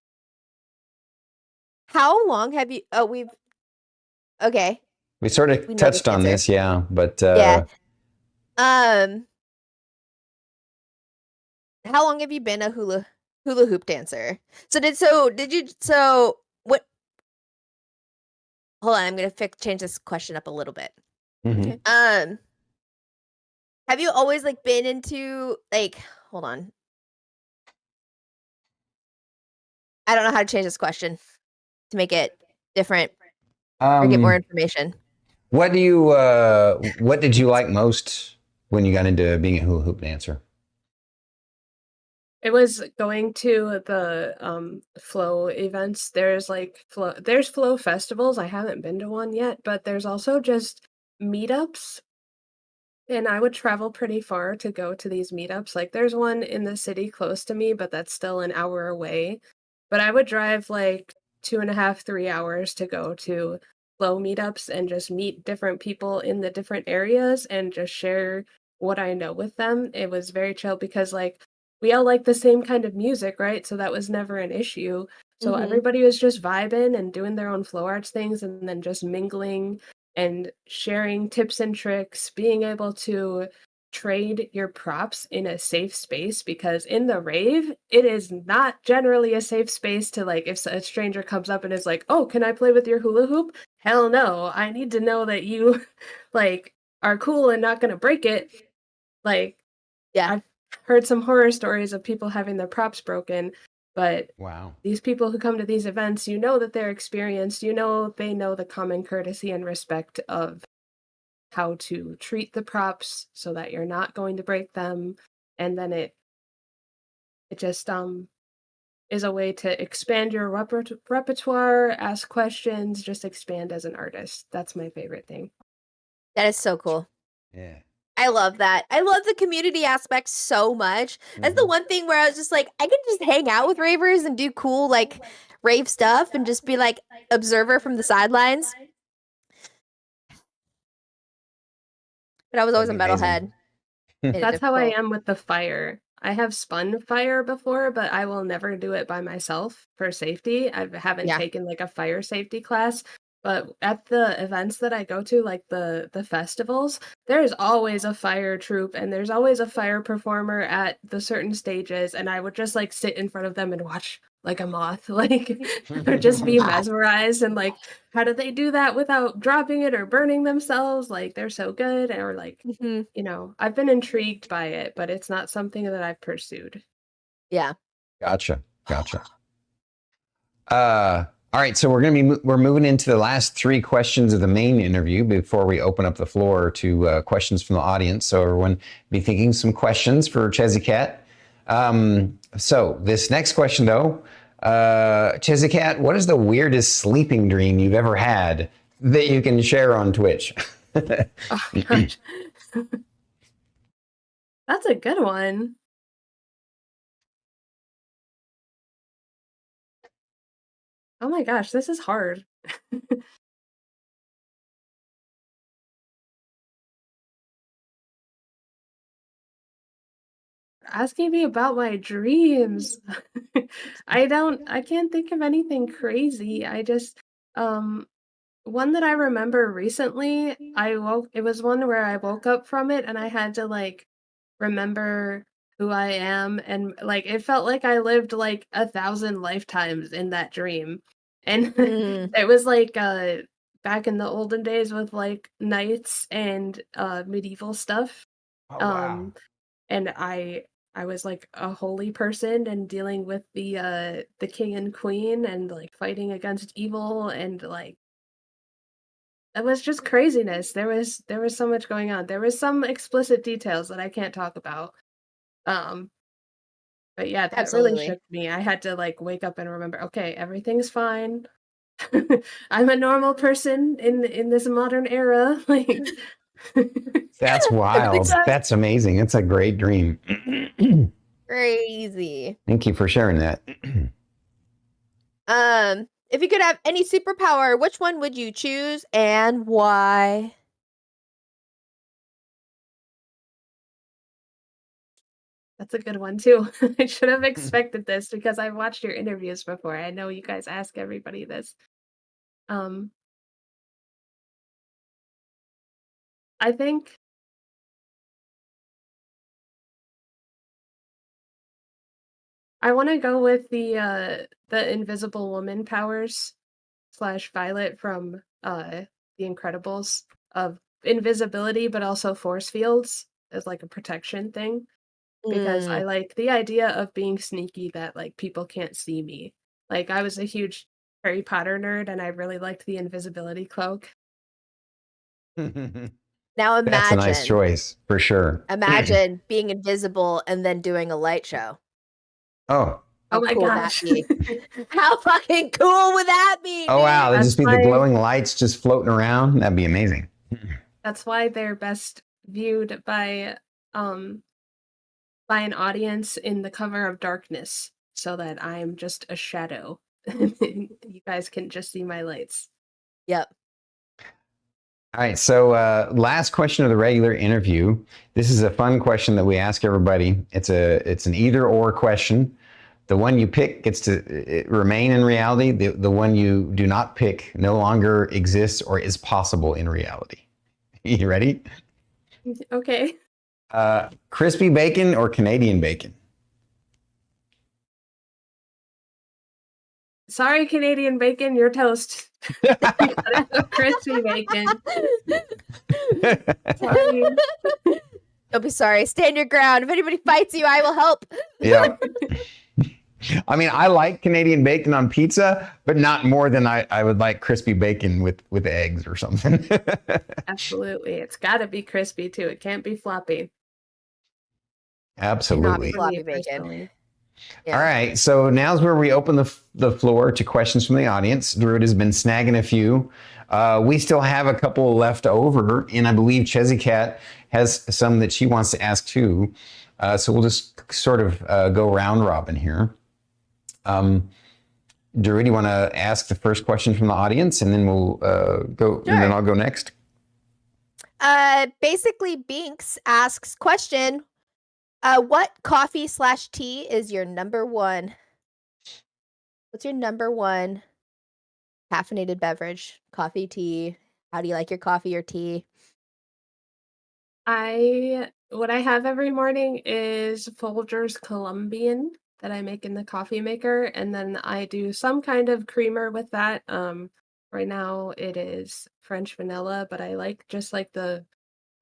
how long have you? Oh, we've okay. We sort of We know this touched on answer. this, yeah, but Yeah. Um, how long have you been a hula hoop dancer? Did you what? Hold on, I'm gonna change this question up a little bit. mhm. Okay. Have you always like been into like? Hold on. I don't know how to change this question to make it different or get more Um, information. what did you like most when you got into being a hula hoop dancer? It was going to the flow events. There's flow festivals. I haven't been to one yet, but there's also just meetups, and I would travel pretty far to go to these meetups. Like there's one in the city close to me, but that's still an hour away. But I would drive like 2.5, 3 hours to go to flow meetups and just meet different people in the different areas and just share what I know with them. It was very chill because like we all like the same kind of music, right? So that was never an issue. So Mhm. everybody was just vibing and doing their own flow arts things and then just mingling and sharing tips and tricks, being able to trade your props in a safe space because in the rave, it is not generally a safe space to like if a stranger comes up and is like, "Oh, can I play with your hula hoop?" Hell no. I need to know that you like are cool and not going to break it. Like Yeah. I've heard some horror stories of people having their props broken, but Wow. these people who come to these events, you know that they're experienced, you know they know the common courtesy and respect of how to treat the props so that you're not going to break them, and then it just is a way to expand your repertoire, ask questions, just expand as an artist. That's my favorite thing. That is so cool. Yeah. I love that. I love the community aspect so much. That's the Mhm. one thing where I was just like, I could just hang out with ravers and do cool like rave stuff and just be like observer from the sidelines. But I was always That'd a be amazing. metalhead. Made it That's how I difficult. am with the fire. I have spun fire before, but I will never do it by myself for safety. I haven't Yeah. taken like a fire safety class, but at the events that I go to, like the festivals, there's always a fire troop and there's always a fire performer at the certain stages, and I would just like sit in front of them and watch like a moth, like or just be mesmerized and like how do they do that without dropping it or burning themselves? Like they're so good, or like Mhm. I've been intrigued by it, but it's not something that I've pursued. Yeah. Gotcha. Gotcha. All right, so we're moving into the last three questions of the main interview before we open up the floor to questions from the audience. So everyone be thinking some questions for ChezziCat. So this next question though, ChezziCat, what is the weirdest sleeping dream you've ever had that you can share on Twitch? Oh gosh. That's a good one. Oh my gosh, this is hard. Asking me about my dreams. I can't think of anything crazy. I just um one that I remember recently, it was one where I woke up from it and I had to like remember who I am, and like it felt like I lived like 1,000 lifetimes in that dream. And Mm. it was like back in the olden days with like knights and medieval stuff. Oh wow. Um and I was like a holy person and dealing with the king and queen and like fighting against evil, and like it was just craziness. There was so much going on. There was some explicit details that I can't talk about. Um But yeah, that really Absolutely. shook me. I had to, like, wake up and remember, "Okay, everything's fine. I'm a normal person in this modern era." Like That's Everything's wild. fine. That's amazing. It's a great dream. Crazy. Thank you for sharing that. If you could have any superpower, which one would you choose and why? That's a good one too. I should have expected this because I've watched your interviews before. I know you guys ask everybody this. Um, I think I wanna go with the Invisible Woman powers slash Violet from, The Incredibles, of invisibility, but also force fields. as like a protection thing because I Mm. like the idea of being sneaky that like people can't see me. Like I was a huge Harry Potter nerd and I really liked the invisibility cloak. Now That's a nice imagine, choice for sure. imagine being invisible and then doing a light show. Oh. How Oh my cool would that gosh. be? How fucking cool would that be, Oh wow, man? there'd That's just be the why glowing lights just floating around. That'd be amazing. that's why they're best viewed um by an audience in the cover of darkness so that I'm just a shadow. You guys can just see my lights. Yep. All right, so last question of the regular interview. This is a fun question that we ask everybody. It's an either or question. The one you pick gets to remain in reality. The one you do not pick no longer exists or is possible in reality. You ready? Okay. Crispy bacon or Canadian bacon? Sorry, Canadian bacon, you're toast. You gotta have crispy bacon. Sorry. Don't be sorry. Stand your ground. If anybody fights you, I will help. Yeah. I mean, I like Canadian bacon on pizza, but not more than I would like crispy bacon with eggs or something. Absolutely. It's gotta be crispy too. It can't be floppy. Cannot be Absolutely. For me floppy bacon. personally. Yeah. All right, so now's where we open the floor to questions from the audience. Druid has been snagging a few. We still have a couple left over, and I believe ChezziCat has some that she wants to ask too. So we'll just sort of go round robin here. Druid, you want to ask the first question from the audience, and then we'll go, and then Sure. I'll go next. Basically, Binks asks question. What coffee/tea is your number one? What's your number one caffeinated beverage? Coffee, tea. How do you like your coffee or tea? What I have every morning is Folgers Colombian that I make in the coffee maker, and then I do some kind of creamer with that. Right now it is French vanilla, but I like just like the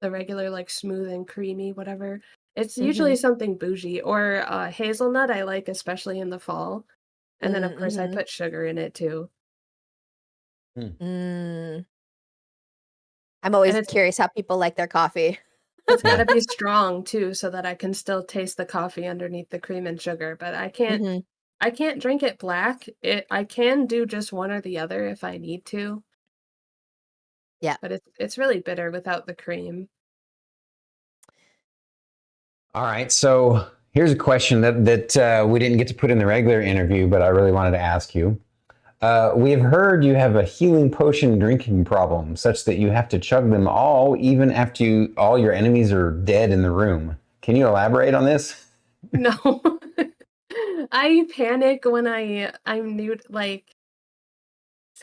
regular like smooth and creamy whatever. It's Mm-hmm. usually something bougie or hazelnut I like especially in the fall. And then of course I Mm-hmm. put sugar in it too. Mm. I'm And always curious how people like their coffee. it's got to Yeah. be strong too so that I can still taste the coffee underneath the cream and sugar, but Mm-hmm. I can't drink it black. I can do just one or the other if I need to, Yeah. but it's really bitter without the cream. All right, so here's a question that we didn't get to put in the regular interview, but I really wanted to ask you. We have heard you have a healing potion drinking problem, such that you have to chug them all, even after all your enemies are dead in the room. Can you elaborate on this? No. I panic when I'm new like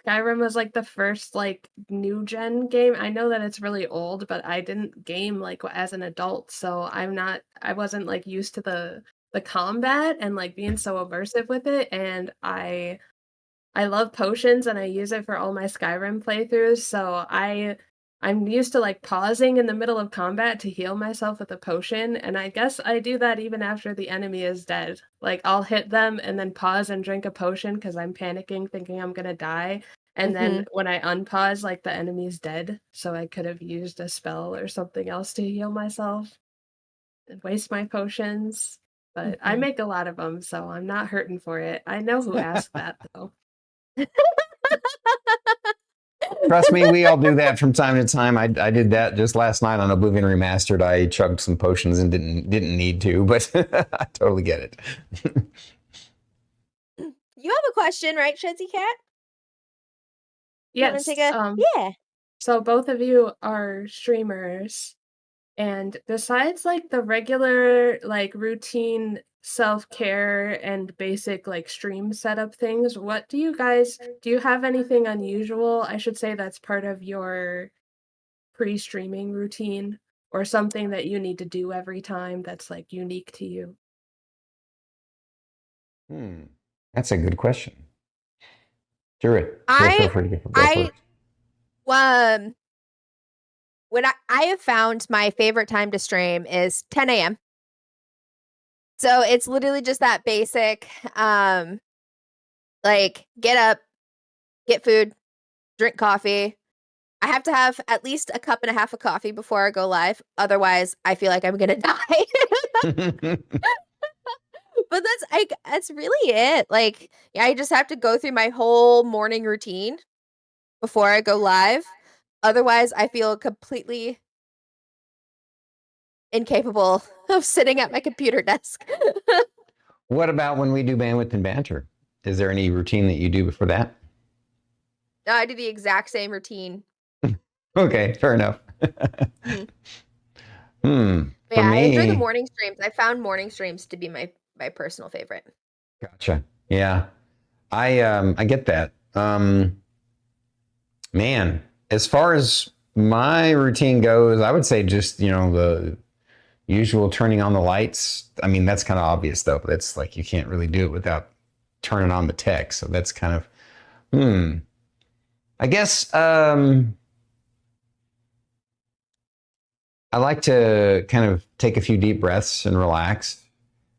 Skyrim was like the first like new gen game. I know that it's really old, but I didn't game like as an adult, so I wasn't like used to the combat and like being so immersive with it and I love potions and I use it for all my Skyrim playthroughs, so I'm used to like pausing in the middle of combat to heal myself with a potion, and I guess I do that even after the enemy is dead. Like I'll hit them and then pause and drink a potion because I'm panicking, thinking I'm gonna die. And Mm-hmm. then when I unpause, like the enemy's dead, so I could have used a spell or something else to heal myself and waste my potions. But I Mm-hmm. make a lot of them, so I'm not hurting for it. I know who asked that though. Trust me, we all do that from time to time. I did that just last night on Oblivion Remastered. I chugged some potions and didn't need to, but I totally get it. You have a question, right, ChezziCat? You want to Yes, take a yeah? so both of you are streamers, and besides like the regular like routine self-care and basic like stream setup things, what do you have anything unusual, I should say, that's part of your pre-streaming routine or something that you need to do every time that's like unique to you? Hmm. That's a good question. Druid, feel I free to go I first. um when I have found my favorite time to stream is 10 a.m. So it's literally just that basic, like get up, get food, drink coffee. I have to have at least a cup and a half of coffee before I go live. Otherwise, I feel like I'm gonna die. But that's really it. Like, yeah, I just have to go through my whole morning routine before I go live. Otherwise, I feel completely incapable of sitting at my computer desk. What about when we do bandwidth and banter? Is there any routine that you do before that? No, I do the exact same routine. Okay, fair enough. Mhm. For Yeah, I enjoy the me, morning streams. I found morning streams to be my personal favorite. gotcha. Yeah, I get that. Man, as far as my routine goes, I would say just, the usual turning on the lights. I mean, that's kind of obvious though. That's like you can't really do it without turning on the tech. So that's kind of I guess I like to kind of take a few deep breaths and relax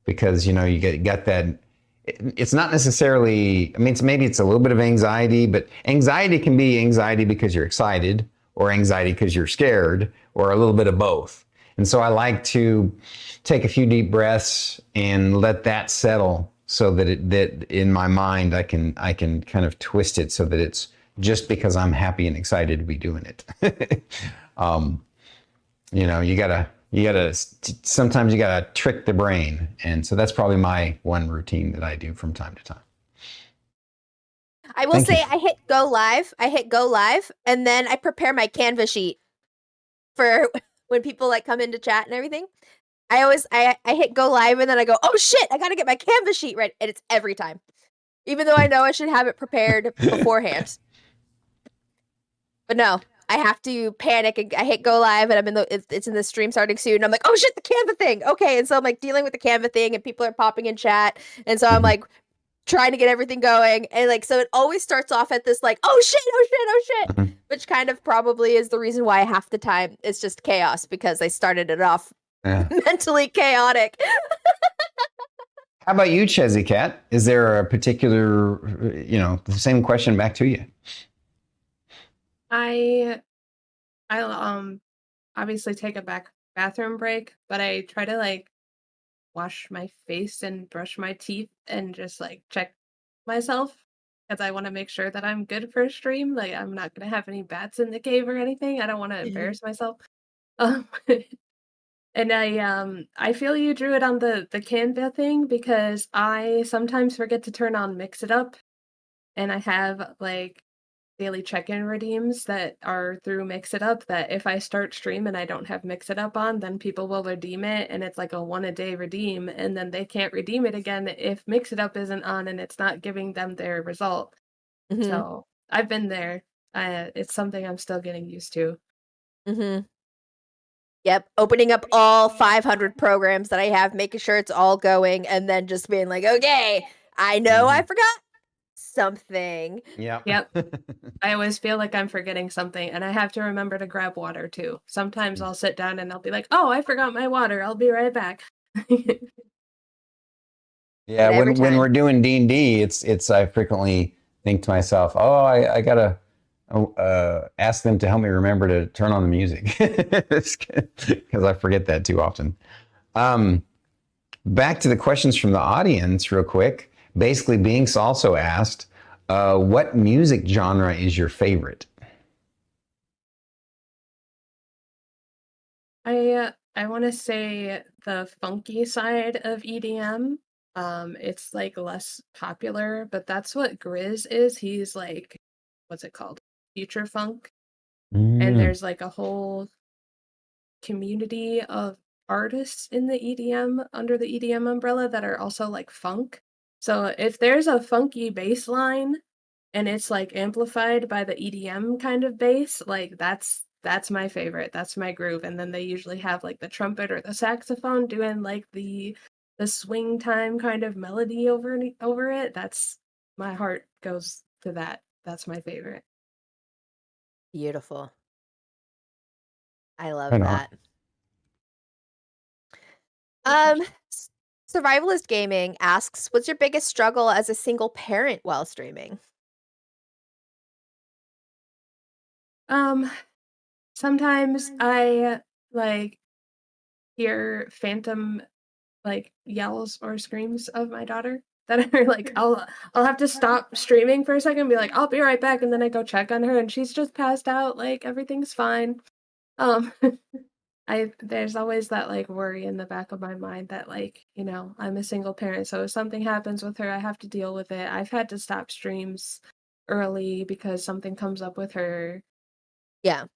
because you get that. It's not necessarily. I mean, maybe it's a little bit of anxiety, but anxiety can be anxiety because you're excited, or anxiety because you're scared, or a little bit of both. And so I like to take a few deep breaths and let that settle, so that in my mind I can kind of twist it so that it's just because I'm happy and excited to be doing it. um, sometimes you gotta trick the brain, and so that's probably my one routine that I do from time to time. I will Thank you. say I hit go live. I hit go live, and then I prepare my Canva sheet for when people like come into chat and everything. I hit go live, and then I go, oh shit, I gotta get my Canva sheet ready, and it's every time, even though I know I should have it prepared beforehand. But no, I have to panic and I hit go live, and it's in the stream starting soon. And I'm like, oh shit, the Canva thing. Okay, and so I'm like dealing with the Canva thing, and people are popping in chat, and so I'm like trying to get everything going, and like so it always starts off at this like, oh shit, oh shit, oh shit, which kind of probably is the reason why half the time it's just chaos because I started it off Yeah. mentally chaotic. How about you, ChezziCat? Is there a particular, the same question back to you? I obviously take a bathroom break, but I try to like wash my face and brush my teeth and just like check myself because I want to make sure that I'm good for a stream. Like I'm not gonna have any bats in the cave or anything. I don't want to embarrass myself. Um, and I feel you drew it on the Canva thing because I sometimes forget to turn on Mix It Up, and I have like daily check-in redeems that are through Mix It Up that if I start stream and I don't have Mix It Up on, then people will redeem it, and it's like a one-a-day redeem, and then they can't redeem it again if Mix It Up isn't on and it's not giving them their result. Mm-hmm. So I've been there. It's something I'm still getting used to. Mm-hmm. Yep, opening up all 500 programs that I have, making sure it's all going, and then just being like, okay, I know I forgot something. Yep. Yep. I always feel like I'm forgetting something, and I have to remember to grab water too. Sometimes I'll sit down and I'll be like, "Oh, I forgot my water. I'll be right back." Yeah, But every when time. we're doing D&D, it's I frequently think to myself, oh, I gotta ask them to help me remember to turn on the music because I forget that too often. Back to the questions from the audience, real quick. Basically, Binks also asked, what music genre is your favorite? I want to say the funky side of EDM. It's like less popular, but that's what Grizz is. He's like, what's it called? Future funk. And Mm. there's like a whole community of artists in the EDM under the EDM umbrella that are also like funk. So if there's a funky bass line and it's like amplified by the EDM kind of bass, like that's my favorite. That's my groove. And then they usually have like the trumpet or the saxophone doing like the swing time kind of melody over it. That's my heart goes to that. That's my favorite. Beautiful. I love Right on. that. Survivalist Gaming asks, what's your biggest struggle as a single parent while streaming? Sometimes I like hear phantom like yells or screams of my daughter that are like I'll have to stop streaming for a second and be like, I'll be right back, and then I go check on her and she's just passed out, like everything's fine. Um I there's always that like worry in the back of my mind that like, I'm a single parent, so if something happens with her, I have to deal with it. I've had to stop streams early because something comes up with her. Yeah.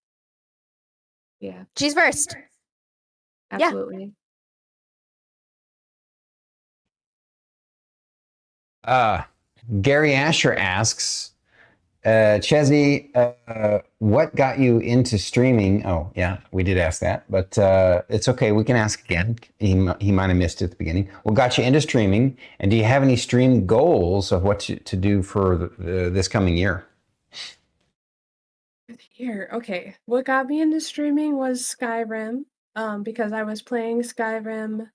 Yeah, She's first. Yeah. absolutely. Gary Asher asks, Chezzy, what got you into streaming? Oh, yeah, we did ask that, but it's okay. We can ask again. He might have missed it at the beginning. What got you into streaming? And do you have any stream goals of what to do for this coming year? Here, okay. What got me into streaming was Skyrim, because I was playing Skyrim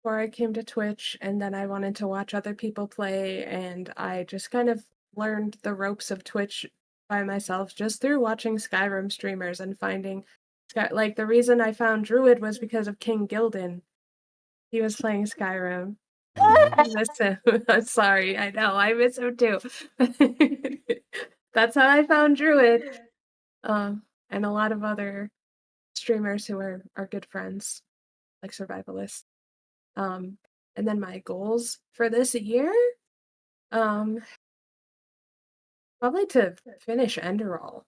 before I came to Twitch, and then I wanted to watch other people play, and I just kind of learned the ropes of Twitch by myself just through watching Skyrim streamers and finding like the reason I found Druid was because of King Gildan. He was playing Skyrim. I miss him. I'm sorry. I know. I miss him too. That's how I found Druid. And a lot of other streamers who are good friends, like survivalists. And then my goals for this year, um, probably to finish Enderall.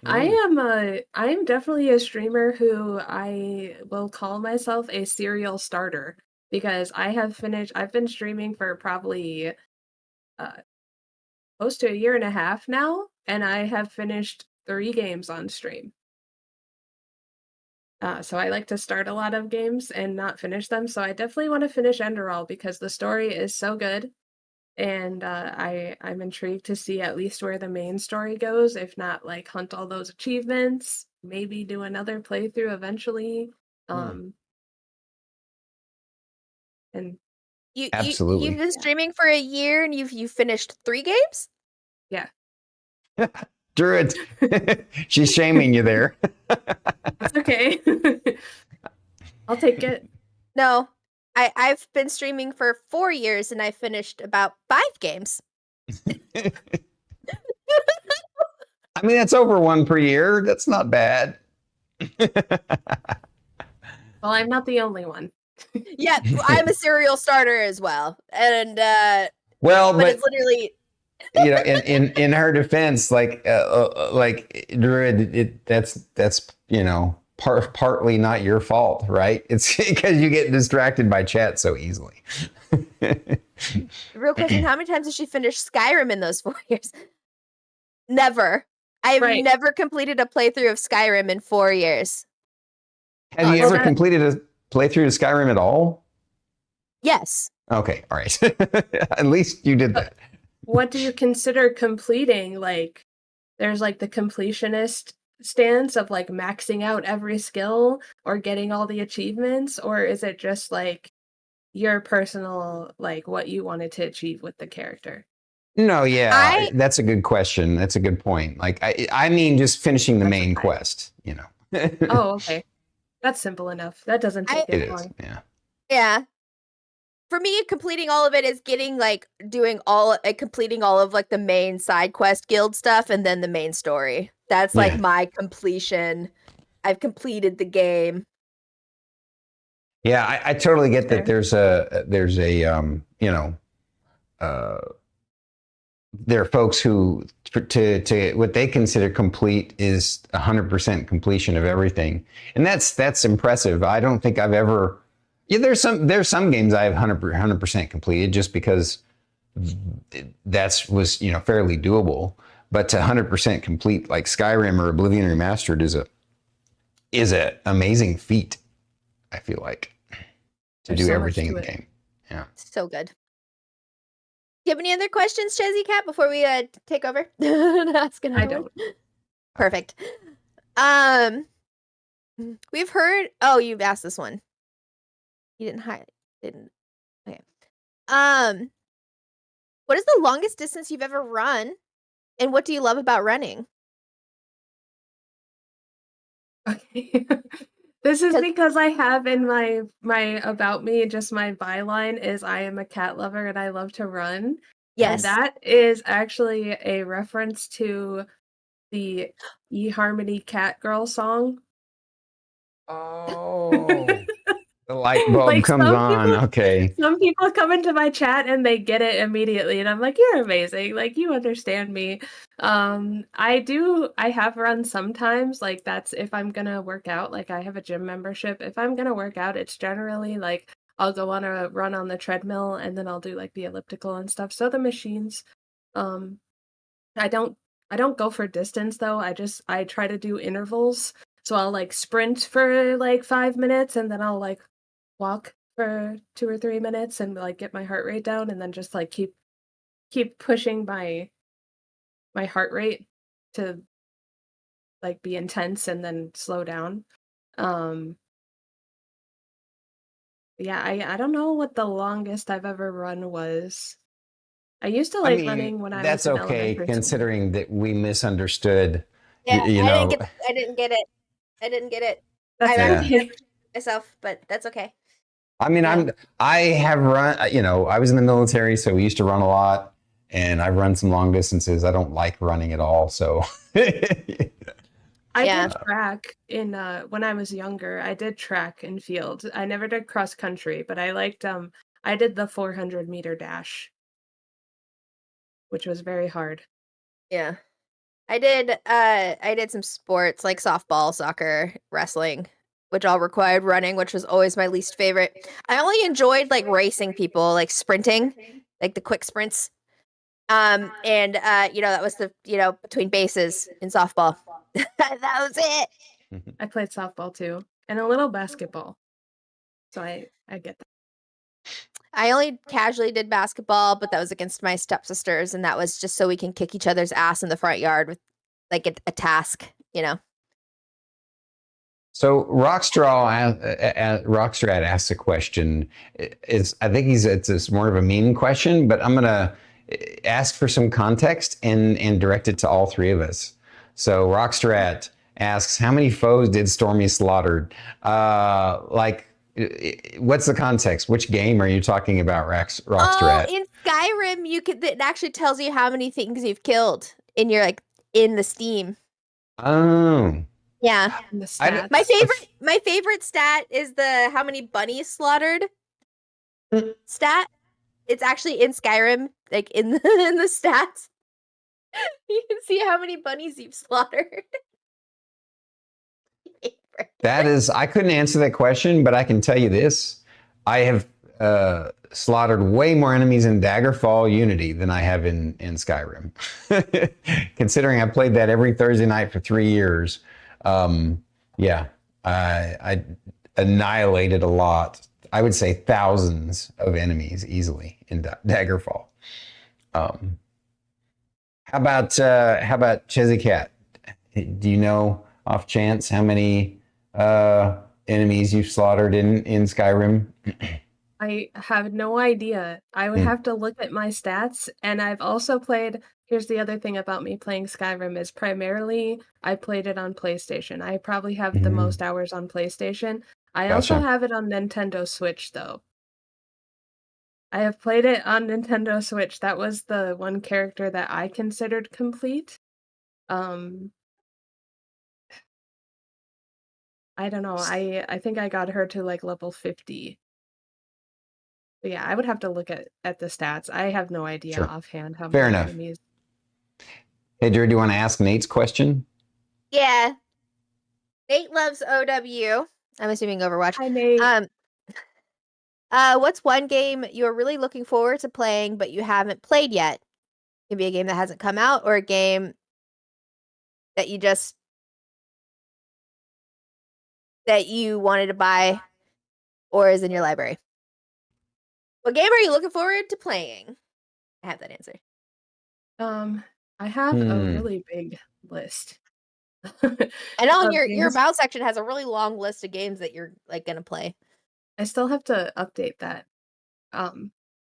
I am definitely a streamer who I will call myself a serial starter because I've been streaming for probably uh close to a year and a half now, and I have finished 3 games on stream. So I like to start a lot of games and not finish them, so I definitely want to finish Enderall because the story is so good, and I'm intrigued to see at least where the main story goes, if not, like, hunt all those achievements, maybe do another playthrough eventually, um, and You've Absolutely. been streaming for a year and you've finished 3 games? yeah. Druid, she's shaming you there. It's okay. I'll take it. No. I've been streaming for 4 years and I finished about 5 games. I mean, that's over 1 per year. That's not bad. Well, I'm not the only one. Yeah, I'm a serial starter as well. And Well, but it's literally in her defense, like Druid, that's partly not your fault, right? It's because you get distracted by chat so easily. real question, how many times has she finished Skyrim in those 4 years? Never. I've Right. never completed a playthrough of Skyrim in 4 years. Have you ever completed a playthrough of Skyrim at all? Yes. Okay, all right. At least you did that. What do you consider completing? Like, there's like the completionist stance of like maxing out every skill or getting all the achievements, or is it just like your personal, like what you wanted to achieve with the character? No, yeah, that's a good question. That's a good point. Like, I mean, just finishing the main quest, Oh, okay. That's simple enough. That doesn't take It it is, long. yeah. Yeah. For me, completing all of it is getting completing all of like the main side quest guild stuff and then the main story. That's like my completion. I've completed the game. Yeah, I totally get that. There's a there are folks who to what they consider complete is 100% completion of everything, and that's impressive. I don't think I've ever. Yeah, there's some games I have 100% completed just because that was fairly doable. But to 100% complete like Skyrim or Oblivion Remastered is a amazing feat. I feel like to do everything in the game. Yeah, so good. Do you have any other questions, ChezziCat, before we take over? Ask another I don't. one? Perfect. We've heard. Oh, you've asked this one. You didn't hide. Didn't. Okay. What is the longest distance you've ever run, and what do you love about running? Okay. This is 'Cause- because I have in my about me, just my byline is I am a cat lover and I love to run. And Yes. that is actually a reference to the eHarmony Cat Girl song. Oh, the light bulb Like comes on. Okay. some people come into my chat and they get it immediately and I'm like, "You're amazing. Like you understand me." I have run sometimes, like that's if I'm gonna work out, like I have a gym membership. If I'm gonna work out, it's generally like I'll go on a run on the treadmill and then I'll do like the elliptical and stuff. So the machines. Um I don't I don't go for distance though. I try to do intervals. So I'll like sprint for like 5 minutes and then I'll like walk for 2 or 3 minutes and like get my heart rate down and then just like keep pushing my heart rate to like be intense and then slow down. Um yeah, I don't know what the longest I've ever run was. I used to I like mean, running when I was that's in okay elementary school. considering that we misunderstood. Yeah, You I didn't know, get. I didn't get it. I didn't get it. That's I'm actually yeah. okay. myself, but that's okay. I mean, Yeah. I have run, I was in the military, so we used to run a lot, and I've run some long distances. I don't like running at all, so I Yeah. did track in when I was younger. I did track and field. I never did cross country, but I liked I did the 400-meter dash, which was very hard. Yeah. I did some sports like softball, soccer, wrestling, which all required running, which was always my least favorite. I only enjoyed like racing people, like sprinting, like the quick sprints. And that was between bases in softball. That was it. I played softball too, and a little basketball. So I get that. I only casually did basketball, but that was against my stepsisters, and that was just so we can kick each other's ass in the front yard with like a task, you know. So Rockstrat asks a question. I think it's more of a mean question, but I'm gonna ask for some context and direct it to all three of us. So Rockstrat asks, how many foes did Stormy slaughter? What's the context? Which game are you talking about, Oh, Rockstrat? in Skyrim, it actually tells you how many things you've killed in your in the Steam. Oh, Yeah. And the I stats. My favorite stat is the how many bunnies slaughtered stat. It's actually in Skyrim, like in in the stats. You can see how many bunnies you've slaughtered. That is, I couldn't answer that question, but I can tell you this. I have slaughtered way more enemies in Daggerfall Unity than I have in Skyrim. Considering I played that every Thursday night for 3 years, yeah, I annihilated a lot. I would say thousands of enemies easily in Daggerfall. How about ChezziCat? Do you know off chance how many enemies you've slaughtered in Skyrim? I have no idea. I would have to look at my stats, and I've also played. Here's the other thing about me playing Skyrim is primarily I played it on PlayStation. I probably have the most hours on PlayStation. I also Gotcha. have it on Nintendo Switch though. I have played it on Nintendo Switch. That was the one character that I considered complete. Um I don't know. I think I got her to like level 50. But yeah, I would have to look at the stats. I have no idea Sure. offhand how Fair many enough. enemies. Hey, Drew, do you want to ask Nate's question? Yeah. Nate loves OW. I'm assuming Overwatch. Hi Nate. What's one game you're really looking forward to playing but you haven't played yet? It could be a game that hasn't come out or a game that you wanted to buy or is in your library. What game are you looking forward to playing? I have that answer. I have a really big list. And on of your games. about section has a really long list of games that you're like gonna play. I still have to update that.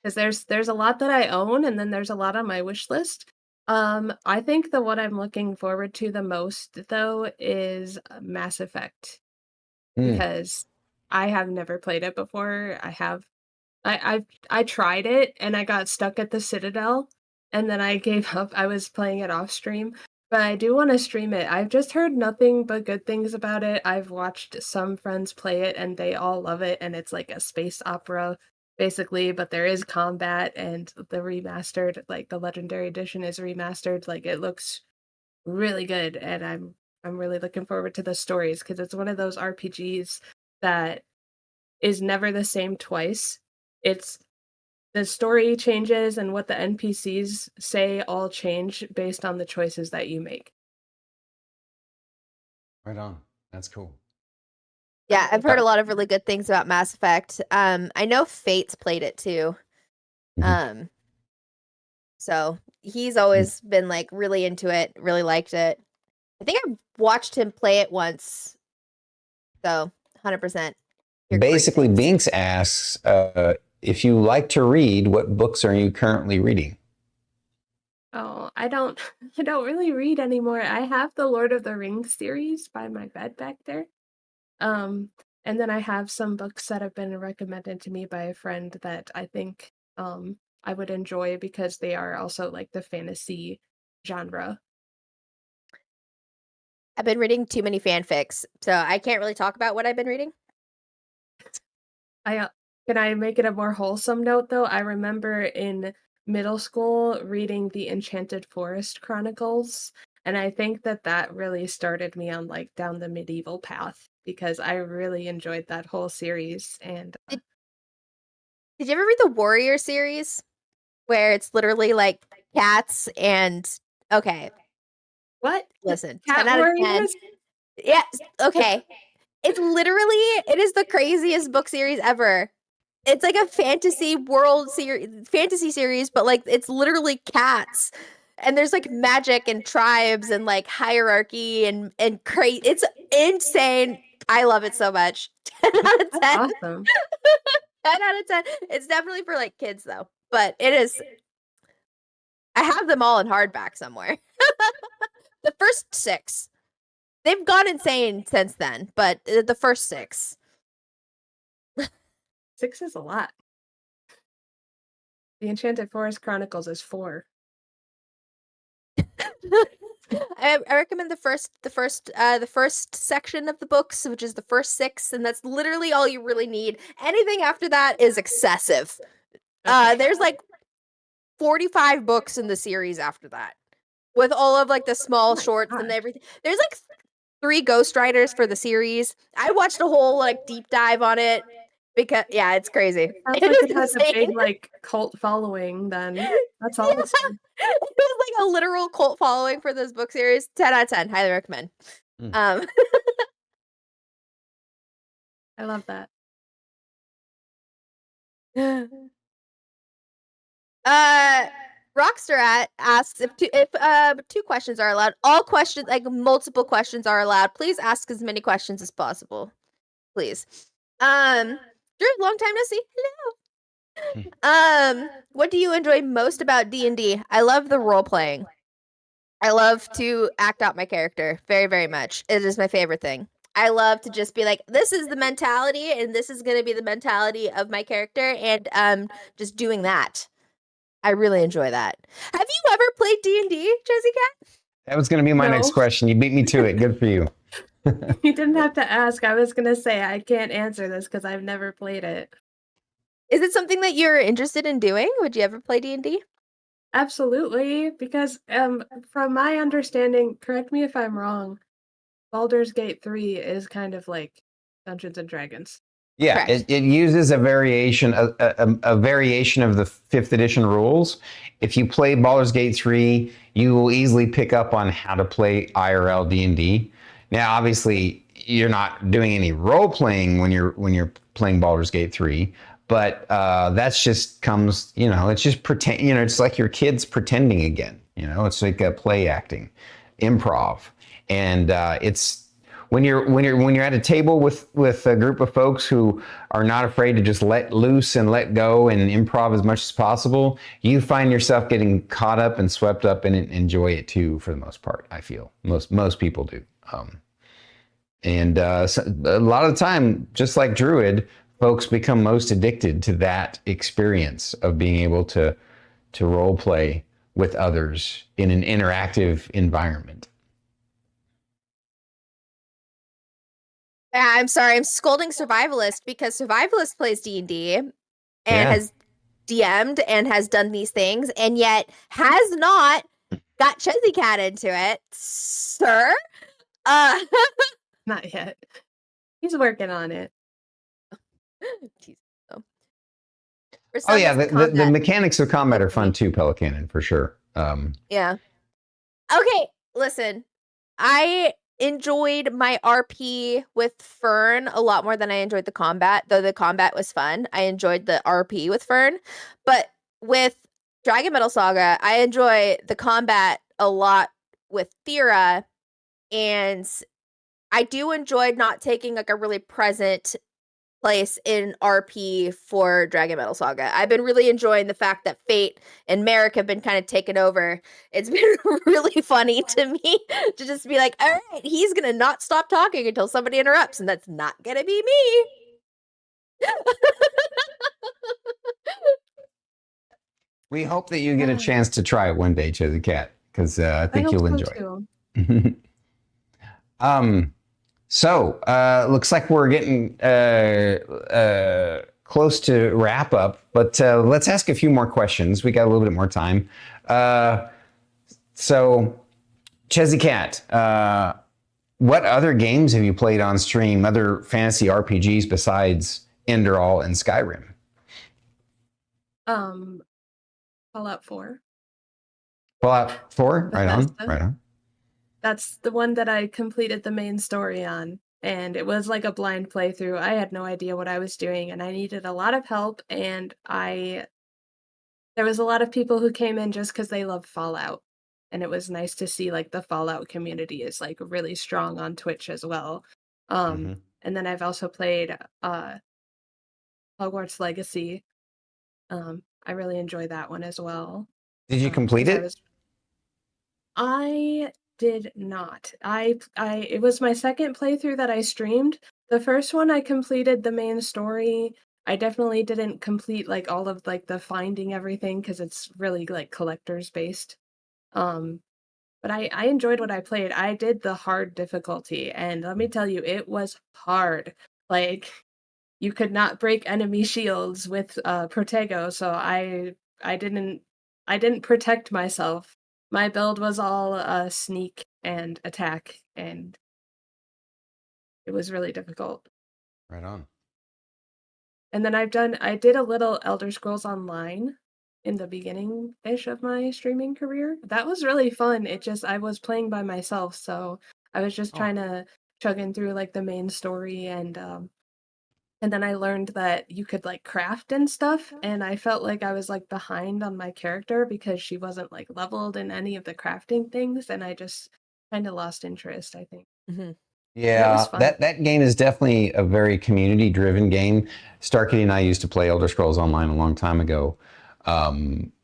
Because there's a lot that I own, and then there's a lot on my wish list. I think the one I'm looking forward to the most, though, is Mass Effect, Mm. because I have never played it before. I tried it and I got stuck at the Citadel, and then I gave up. I was playing it off stream, but I do want to stream it. I've just heard nothing but good things about it. I've watched some friends play it and they all love it, and it's like a space opera basically, but there is combat, and the remastered, like the Legendary Edition is remastered. Like it looks really good, and I'm really looking forward to the stories because it's one of those RPGs that is never the same twice. It's the story changes and what the NPCs say all change based on the choices that you make. Right on. That's cool. Yeah, I've heard a lot of really good things about Mass Effect. I know Fate's played it too. Mhm. So he's always been like really into it, really liked it. I think I watched him play it once. So 100%. Hear great Basically, things. Binks asks if you like to read, what books are you currently reading? Oh, I don't I don't really read anymore. I have the Lord of the Rings series by my bed back there. Um, and then I have some books that have been recommended to me by a friend that I think I would enjoy because they are also like the fantasy genre. I've been reading too many fanfics, so I can't really talk about what I've been reading. I Can I make it a more wholesome note though? I remember in middle school reading the Enchanted Forest Chronicles, and I think that that really started me on like down the medieval path because I really enjoyed that whole series. And Did, did you ever read the Warrior series? Where it's literally like cats and okay, what? listen, 10 Cat out of 10. Warriors? Yes, okay. It is the craziest book series ever. It's like a fantasy series, but like it's literally cats. And there's like magic and tribes and like hierarchy and crazy. It's insane. I love it so much. 10 out of That's 10. awesome. 10 out of 10. It's definitely for like kids though. But it is I have them all in hardback somewhere. The first 6. They've gone insane since then, but the first 6. 6 is a lot. The Enchanted Forest Chronicles is 4. I recommend the first section of the books, which is the first 6, and that's literally all you really need. Anything after that is excessive. Okay. There's like 45 books in the series after that, with all of like the small Oh my shorts and gosh. everything. There's like 3 ghostwriters for the series. I watched a whole like deep dive on it because yeah, it's crazy. Sounds It like is it has a insane. big, like, cult following then. That's Yeah. awesome. It was like a literal cult following for this book series. 10 out of 10. Highly recommend. Mm. Um I love that. uh Rockster asks if 2 questions are allowed. All questions, like multiple questions are allowed. Please ask as many questions as possible. Please. Drew, long time no see. Hello. What do you enjoy most about D&D? I love the role playing. I love to act out my character very, very much. It is my favorite thing. I love to just be like, this is the mentality, and this is going to be the mentality of my character, and just doing that. I really enjoy that. Have you ever played D&D, ChezziCat? That was going to be my next No. question. You beat me to it. Good for you. You didn't have to ask. I was gonna say I can't answer this because I've never played it. Is it something that you're interested in doing? Would you ever play D&D? Absolutely, because, from my understanding, correct me if I'm wrong, Baldur's Gate 3 is kind of like Dungeons& and Dragons. Yeah, Correct. it uses a variation a variation of the 5th edition rules. If you play Baldur's Gate 3, you will easily pick up on how to play IRL D&D. Now, obviously, you're not doing any role playing when you're playing Baldur's Gate 3, but that's just comes, it's just it's like your kids pretending again. It's like play acting, improv. And it's when you're at a table with a group of folks who are not afraid to just let loose and let go and improv as much as possible, you find yourself getting caught up and swept up in it and enjoy it too, for the most part. I feel most people do. So a lot of the time, just like Druid, folks become most addicted to that experience of being able to role play with others in an interactive environment. I'm sorry, I'm scolding Survivalist because Survivalist plays D&D and Yeah. has DM'd and has done these things, and yet has not got ChezziCat into it, sir. Not yet. He's working on it. Oh yeah, the mechanics of combat are fun too, Pelicanon, for sure. Yeah. Okay, listen. I enjoyed my RP with Fern a lot more than I enjoyed the combat, though the combat was fun. I enjoyed the RP with Fern, but with Dragon Metal Saga, I enjoy the combat a lot with Thera, and I do enjoy not taking like a really present place in RP for Dragon Metal Saga. I've been really enjoying the fact that Fate and Merrick have been kind of taken over. It's been really funny to me to just be like, all right, he's gonna not stop talking until somebody interrupts, and that's not gonna be me. We hope that you get a chance to try it one day, ChezziCat, because I think you'll enjoy it. So, looks like we're getting close to wrap up, but let's ask a few more questions. We got a little bit more time. So, ChezziCat, what other games have you played on stream, other fantasy RPGs besides Enderall and Skyrim? Fallout 4. Fallout 4? Right on, right on. That's the one that I completed the main story on, and it was like a blind playthrough. I had no idea what I was doing, and I needed a lot of help, and there was a lot of people who came in just because they love Fallout, and it was nice to see like the Fallout community is like really strong on Twitch as well. And then I've also played Hogwarts Legacy. I really enjoy that one as well. Did you complete it? I did not. It was my second playthrough that I streamed. The first one I completed the main story. I definitely didn't complete like all of like the finding everything because it's really like collector's based. But I enjoyed what I played. I did the hard difficulty, and let me tell you, it was hard. Like you could not break enemy shields with Protego, so I didn't protect myself. My build was all sneak and attack, and it was really difficult. Right on. And then I did a little Elder Scrolls Online in the beginning-ish of my streaming career. That was really fun. I was playing by myself, so I was just trying to chugging through like the main story, and then I learned that you could like craft and stuff, and I felt like I was like behind on my character because she wasn't like leveled in any of the crafting things, and I just kind of lost interest, I think. Yeah, that game is definitely a very community-driven game. Starkey and I used to play Elder Scrolls Online a long time ago,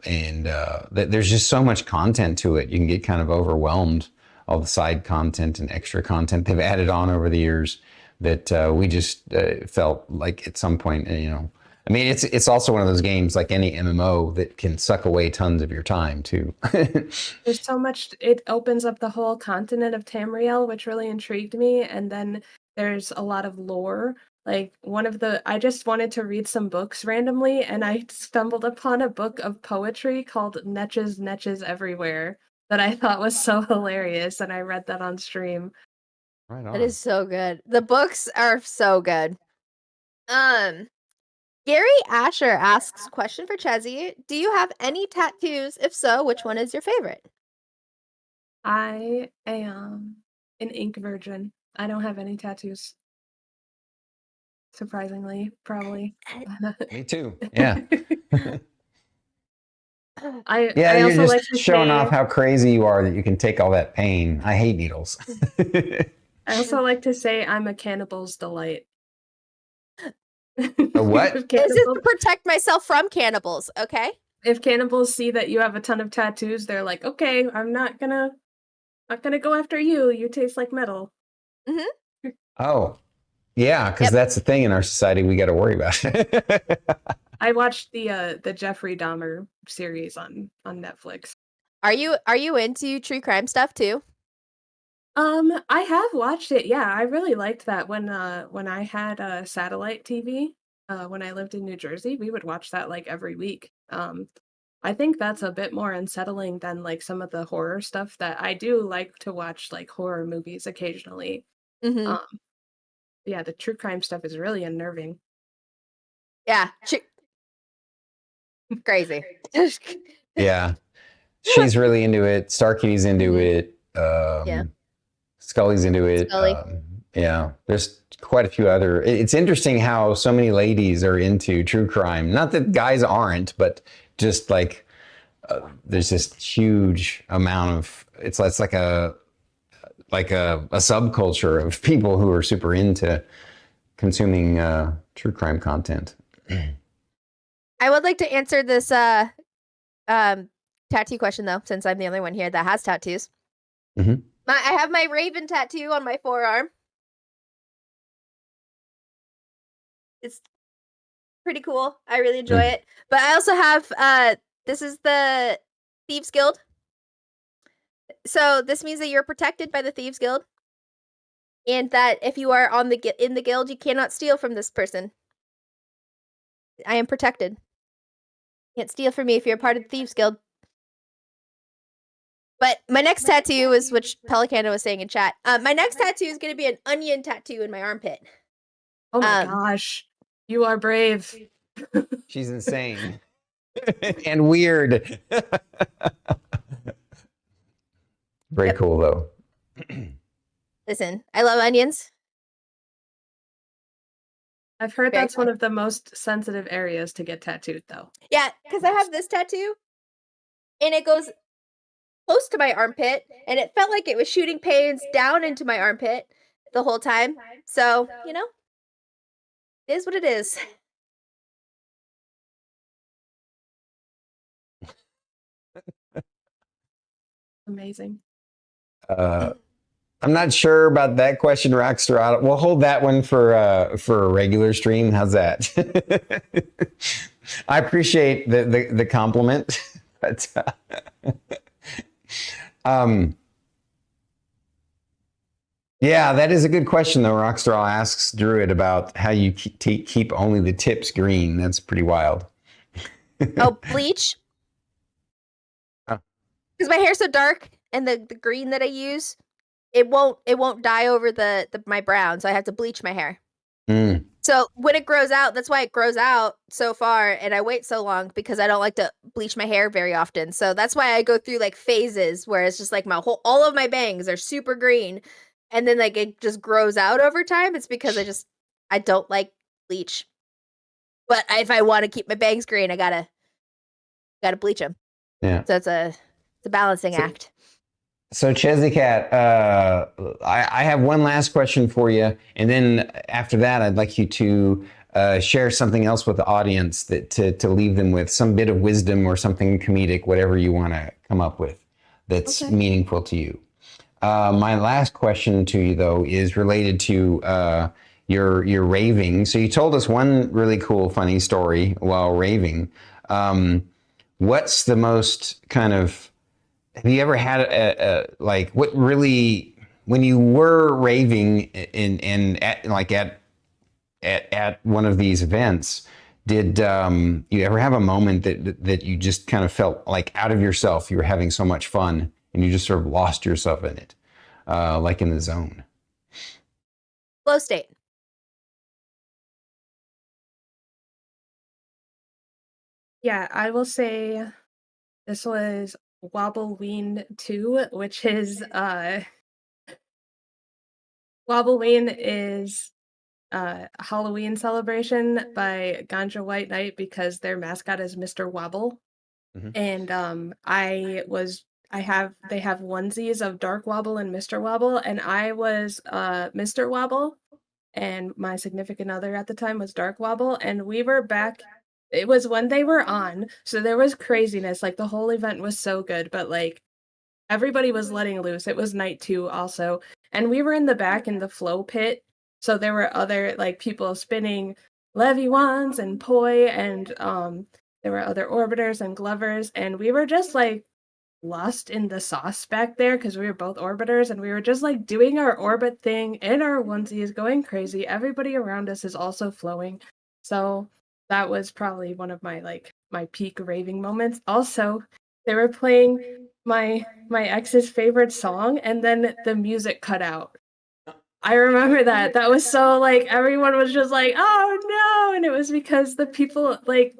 there's just so much content to it. You can get kind of overwhelmed, all the side content and extra content they've added on over the years that we just felt like at some point, I mean, it's also one of those games like any MMO that can suck away tons of your time too. There's so much. It opens up the whole continent of Tamriel, which really intrigued me, and then there's a lot of lore. Like I just wanted to read some books randomly, and I stumbled upon a book of poetry called Netches Everywhere that I thought was so hilarious, and I read that on stream. Right on. That is so good. The books are so good. Gary Asher asks, question for Chezzy. Do you have any tattoos? If so, which one is your favorite? I am an ink virgin. I don't have any tattoos. Surprisingly, probably. Me too. Yeah. I Yeah, I you're also just like to showing off say how crazy you are that you can take all that pain. I hate needles. I'm a cannibal's delight. A what? If This is cannibals to protect myself from cannibals, okay? if cannibals see that you have a ton of tattoos, they're like, "Okay, I'm not gonna go after you. You taste like metal." Mhm. Oh, yeah, because Yep. that's the thing in our society we got to worry about. I watched the Jeffrey Dahmer series on Netflix. Are you into true crime stuff too? I have watched it. Yeah, I really liked that when I had a satellite TV, when I lived in New Jersey, we would watch that like every week. I think that's a bit more unsettling than like some of the horror stuff that I do like to watch like horror movies occasionally. Mhm. Um, yeah, the true crime stuff is really unnerving. Yeah. Crazy. Yeah, she's really into it. Starkey's into Mhm. it. Yeah. Scully's into it. Scully. Yeah, there's quite a few other. It's interesting how so many ladies are into true crime. Not that guys aren't, but just like there's this huge amount of. It's like a subculture of people who are super into consuming true crime content. I would like to answer this um tattoo question though, since I'm the only one here that has tattoos. Mhm. I have my raven tattoo on my forearm. It's pretty cool. I really enjoy Mm. it. But I also have this is the Thieves Guild. So this means that you're protected by the Thieves Guild, and that if you are on in the guild, you cannot steal from this person. I am protected. You can't steal from me if you're a part of the Thieves Guild. But my next tattoo is, which Pelicano was saying in chat. My next tattoo is going to be an onion tattoo in my armpit. Oh my Um, gosh, you are brave. She's insane and weird. Very Yep. cool though. Listen, I love onions. I've heard Very that's one of the most sensitive areas to get tattooed, though. Yeah, because I have this tattoo, and it goes close to my armpit, and it felt like it was shooting pains down into my armpit the whole time. So, it is what it is. Amazing. Uh, I'm not sure about that question, Rockstar. We'll hold that one for a regular stream. How's that? I appreciate the compliment, but um, yeah, that is a good question though. Rockstar asks Druid about how you keep only the tips green. That's pretty wild. Oh, bleach? Oh. Because my hair's so dark, and the green that I use, it won't dye over my brown, so I have to bleach my hair. Mm. So when it grows out, that's why it grows out so far, and I wait so long because I don't like to bleach my hair very often. So that's why I go through like phases where it's just like all of my bangs are super green, and then like it just grows out over time. It's because I don't like bleach. But if I want to keep my bangs green, I gotta bleach them. Yeah. So it's a balancing act. So ChezziCat, I have one last question for you, and then after that, I'd like you to share something else with the audience to leave them with some bit of wisdom or something comedic, whatever you want to come up with that's meaningful to you. My last question to you, though, is related to your raving. So you told us one really cool, funny story while raving. What's the most kind of have you ever had like what really when you were raving in at one of these events? Did you ever have a moment that you just kind of felt like out of yourself? You were having so much fun and you just sort of lost yourself in it, like in the zone. Flow state. Yeah, I will say this was Wobbleween 2, which is Wobbleween is a Halloween celebration by Ganja White Knight because their mascot is Mr. Wobble. Mhm. And they have onesies of Dark Wobble and Mr. Wobble, and I was Mr. Wobble, and my significant other at the time was Dark Wobble, and we were back. It was when they were on, so there was craziness. Like the whole event was so good, but like everybody was letting loose. It was night 2 also, and we were in the back in the flow pit, so there were other, like, people spinning Levy wands and poi, and, there were other orbiters and glovers, and we were just, like, lost in the sauce back there because we were both orbiters, and we were just, like, doing our orbit thing in our onesies, going crazy. Everybody around us is also flowing, so that was probably one of my, like, my peak raving moments. Also, they were playing my ex's favorite song, and then the music cut out. I remember that. That was so, like, everyone was just like, "Oh, no," and it was because the people, like,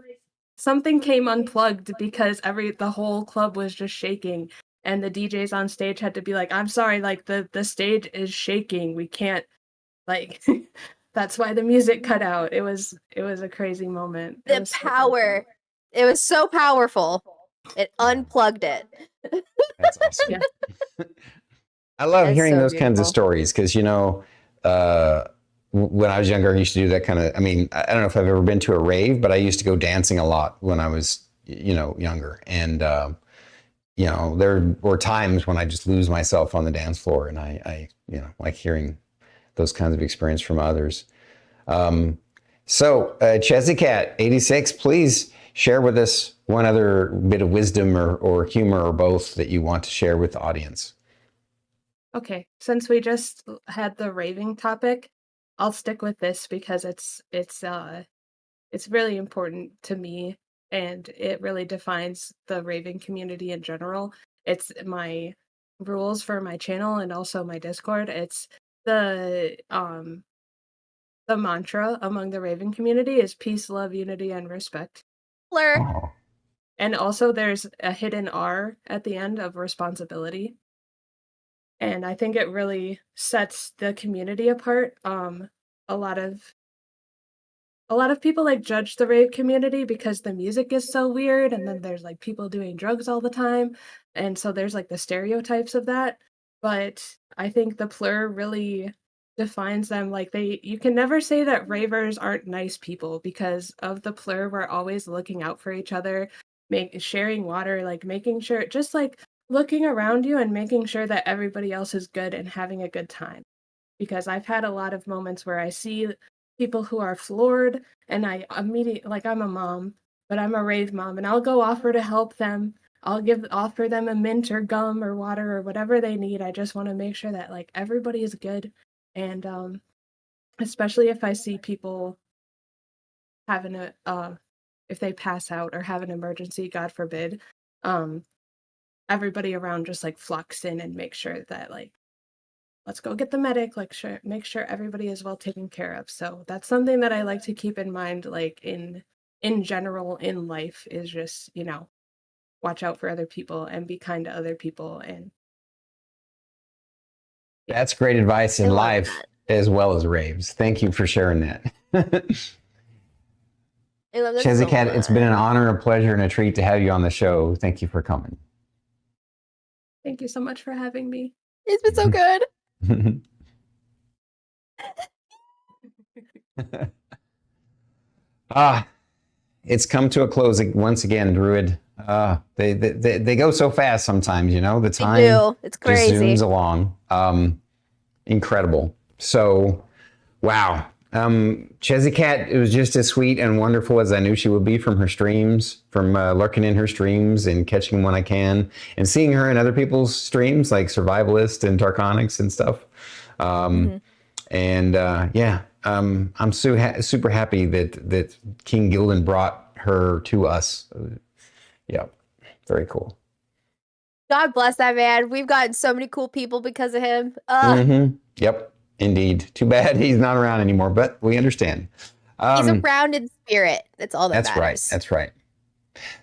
something came unplugged because the whole club was just shaking, and the DJs on stage had to be like, "I'm sorry, like, the stage is shaking, we can't, like." That's why the music cut out. It was a crazy moment. It The was so power. It was so powerful. It unplugged it. That's awesome. Yeah. I love That's hearing so those kinds of beautiful. stories because, when I was younger, I used to do that kind of, I mean, I don't know if I've ever been to a rave, but I used to go dancing a lot when I was, younger. And, there were times when I just lose myself on the dance floor, and I like hearing those kinds of experience from others. So, ChezziCat86, please share with us one other bit of wisdom or humor or both that you want to share with the audience. Okay, since we just had the raving topic, I'll stick with this because it's really important to me, and it really defines the raving community in general. It's my rules for my channel and also my Discord. It's the mantra among the raving community is peace, love, unity, and respect. Blur. Oh, And also there's a hidden R at the end of responsibility. And I think it really sets the community apart. A lot of a lot of people like judge the rave community because the music is so weird, and then there's like people doing drugs all the time, and so there's like the stereotypes of that. But I think the plur really defines them. Like, you can never say that ravers aren't nice people because of the plur. We're always looking out for each other, sharing water, like making sure, just like looking around you and making sure that everybody else is good and having a good time. Because I've had a lot of moments where I see people who are floored, and I immediately, like, I'm a mom, but I'm a rave mom, and I'll go offer to help them. Offer them a mint or gum or water or whatever they need. I just want to make sure that, like, everybody is good, and especially if I see people having if they pass out or have an emergency, God forbid, um everybody around just like flocks in and make sure that, like, let's go get the medic, like, make sure everybody is well taken care of. So that's something that I like to keep in mind, like, in general in life, is just, watch out for other people and be kind to other people. And yeah. that's great advice I in love life that. as well as raves. Thank you for sharing that. I love that so ChezziCat, it's been an much. honor, a pleasure, and a treat to have you on the show. Thank you for coming. Thank you so much for having me. It's been so good. Ah, it's come to a close once again, Druid. They go so fast sometimes, the We time do. It's just crazy. zooms along. Incredible. So, wow. ChezziCat, it was just as sweet and wonderful as I knew she would be from her streams, from lurking in her streams and catching when I can, and seeing her in other people's streams like Survivalist and Tarkonics and stuff. And yeah, I'm super happy that King Gildan brought her to us. Yeah, very cool. God bless that man. We've gotten so many cool people because of him. Yep, indeed. Too bad he's not around anymore, but we understand. He's around in spirit. That's all that That's right. matters. That's right.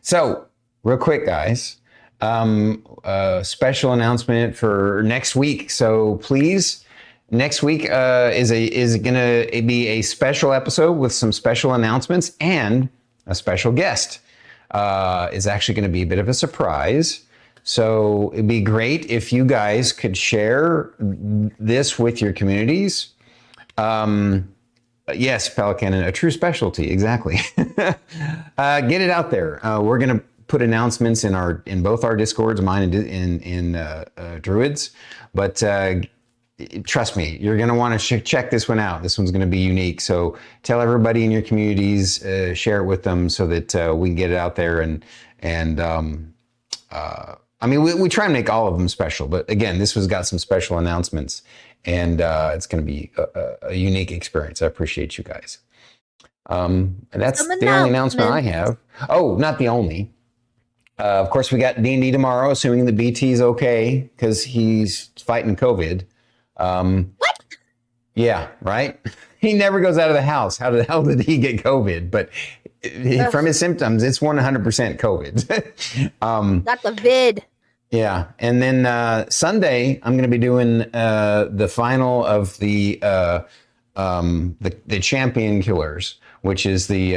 So, real quick, guys, special announcement for next week. So please, next week is going to be a special episode with some special announcements and a special guest. is actually going to be a bit of a surprise. So it'd be great if you guys could share this with your communities. Yes, Pelican, a true specialty, exactly. Get it out there. We're going to put announcements in both our Discords, mine and in Druids. But trust me, you're going to want to check this one out. This one's going to be unique. So tell everybody in your communities, share it with them so that we can get it out there. I mean, we try and make all of them special. But again, this one's got some special announcements. And it's going to be a unique experience. I appreciate you guys. And that's the only announcement I have. Oh, not the only. Of course, we got D&D tomorrow, assuming the BT's okay, because he's fighting COVID. What? Yeah, right? He never goes out of the house. How the hell did he get COVID? But from his symptoms, it's 100% COVID. That's a vid. Yeah, and then Sunday I'm going to be doing the final of the Champion Killers, which is the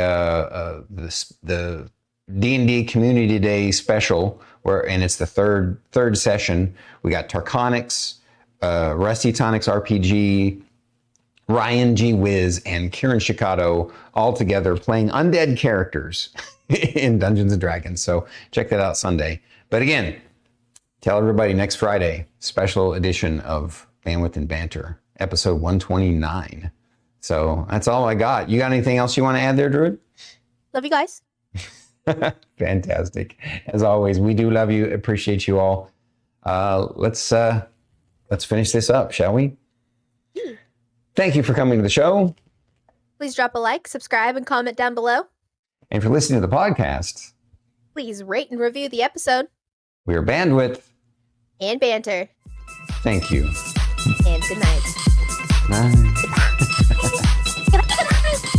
D&D Community Day special, and it's the third session. We got Tarkonix, Rusty Tonix RPG, Ryan G. Wiz, and Kieran Shikato all together playing undead characters in Dungeons and Dragons. So check that out Sunday. But again, tell everybody next Friday, special edition of Bandwidth and Banter, episode 129. So that's all I got. You got anything else you want to add there, Druid? Love you guys. Fantastic. As always, we do love you. Appreciate you all. Let's finish this up, shall we? Thank you for coming to the show. Please drop a like, subscribe, and comment down below. And for listening to the podcast, Please rate and review the episode. we are Bandwidth. And Banter. Thank you. And good night. Bye. Goodbye.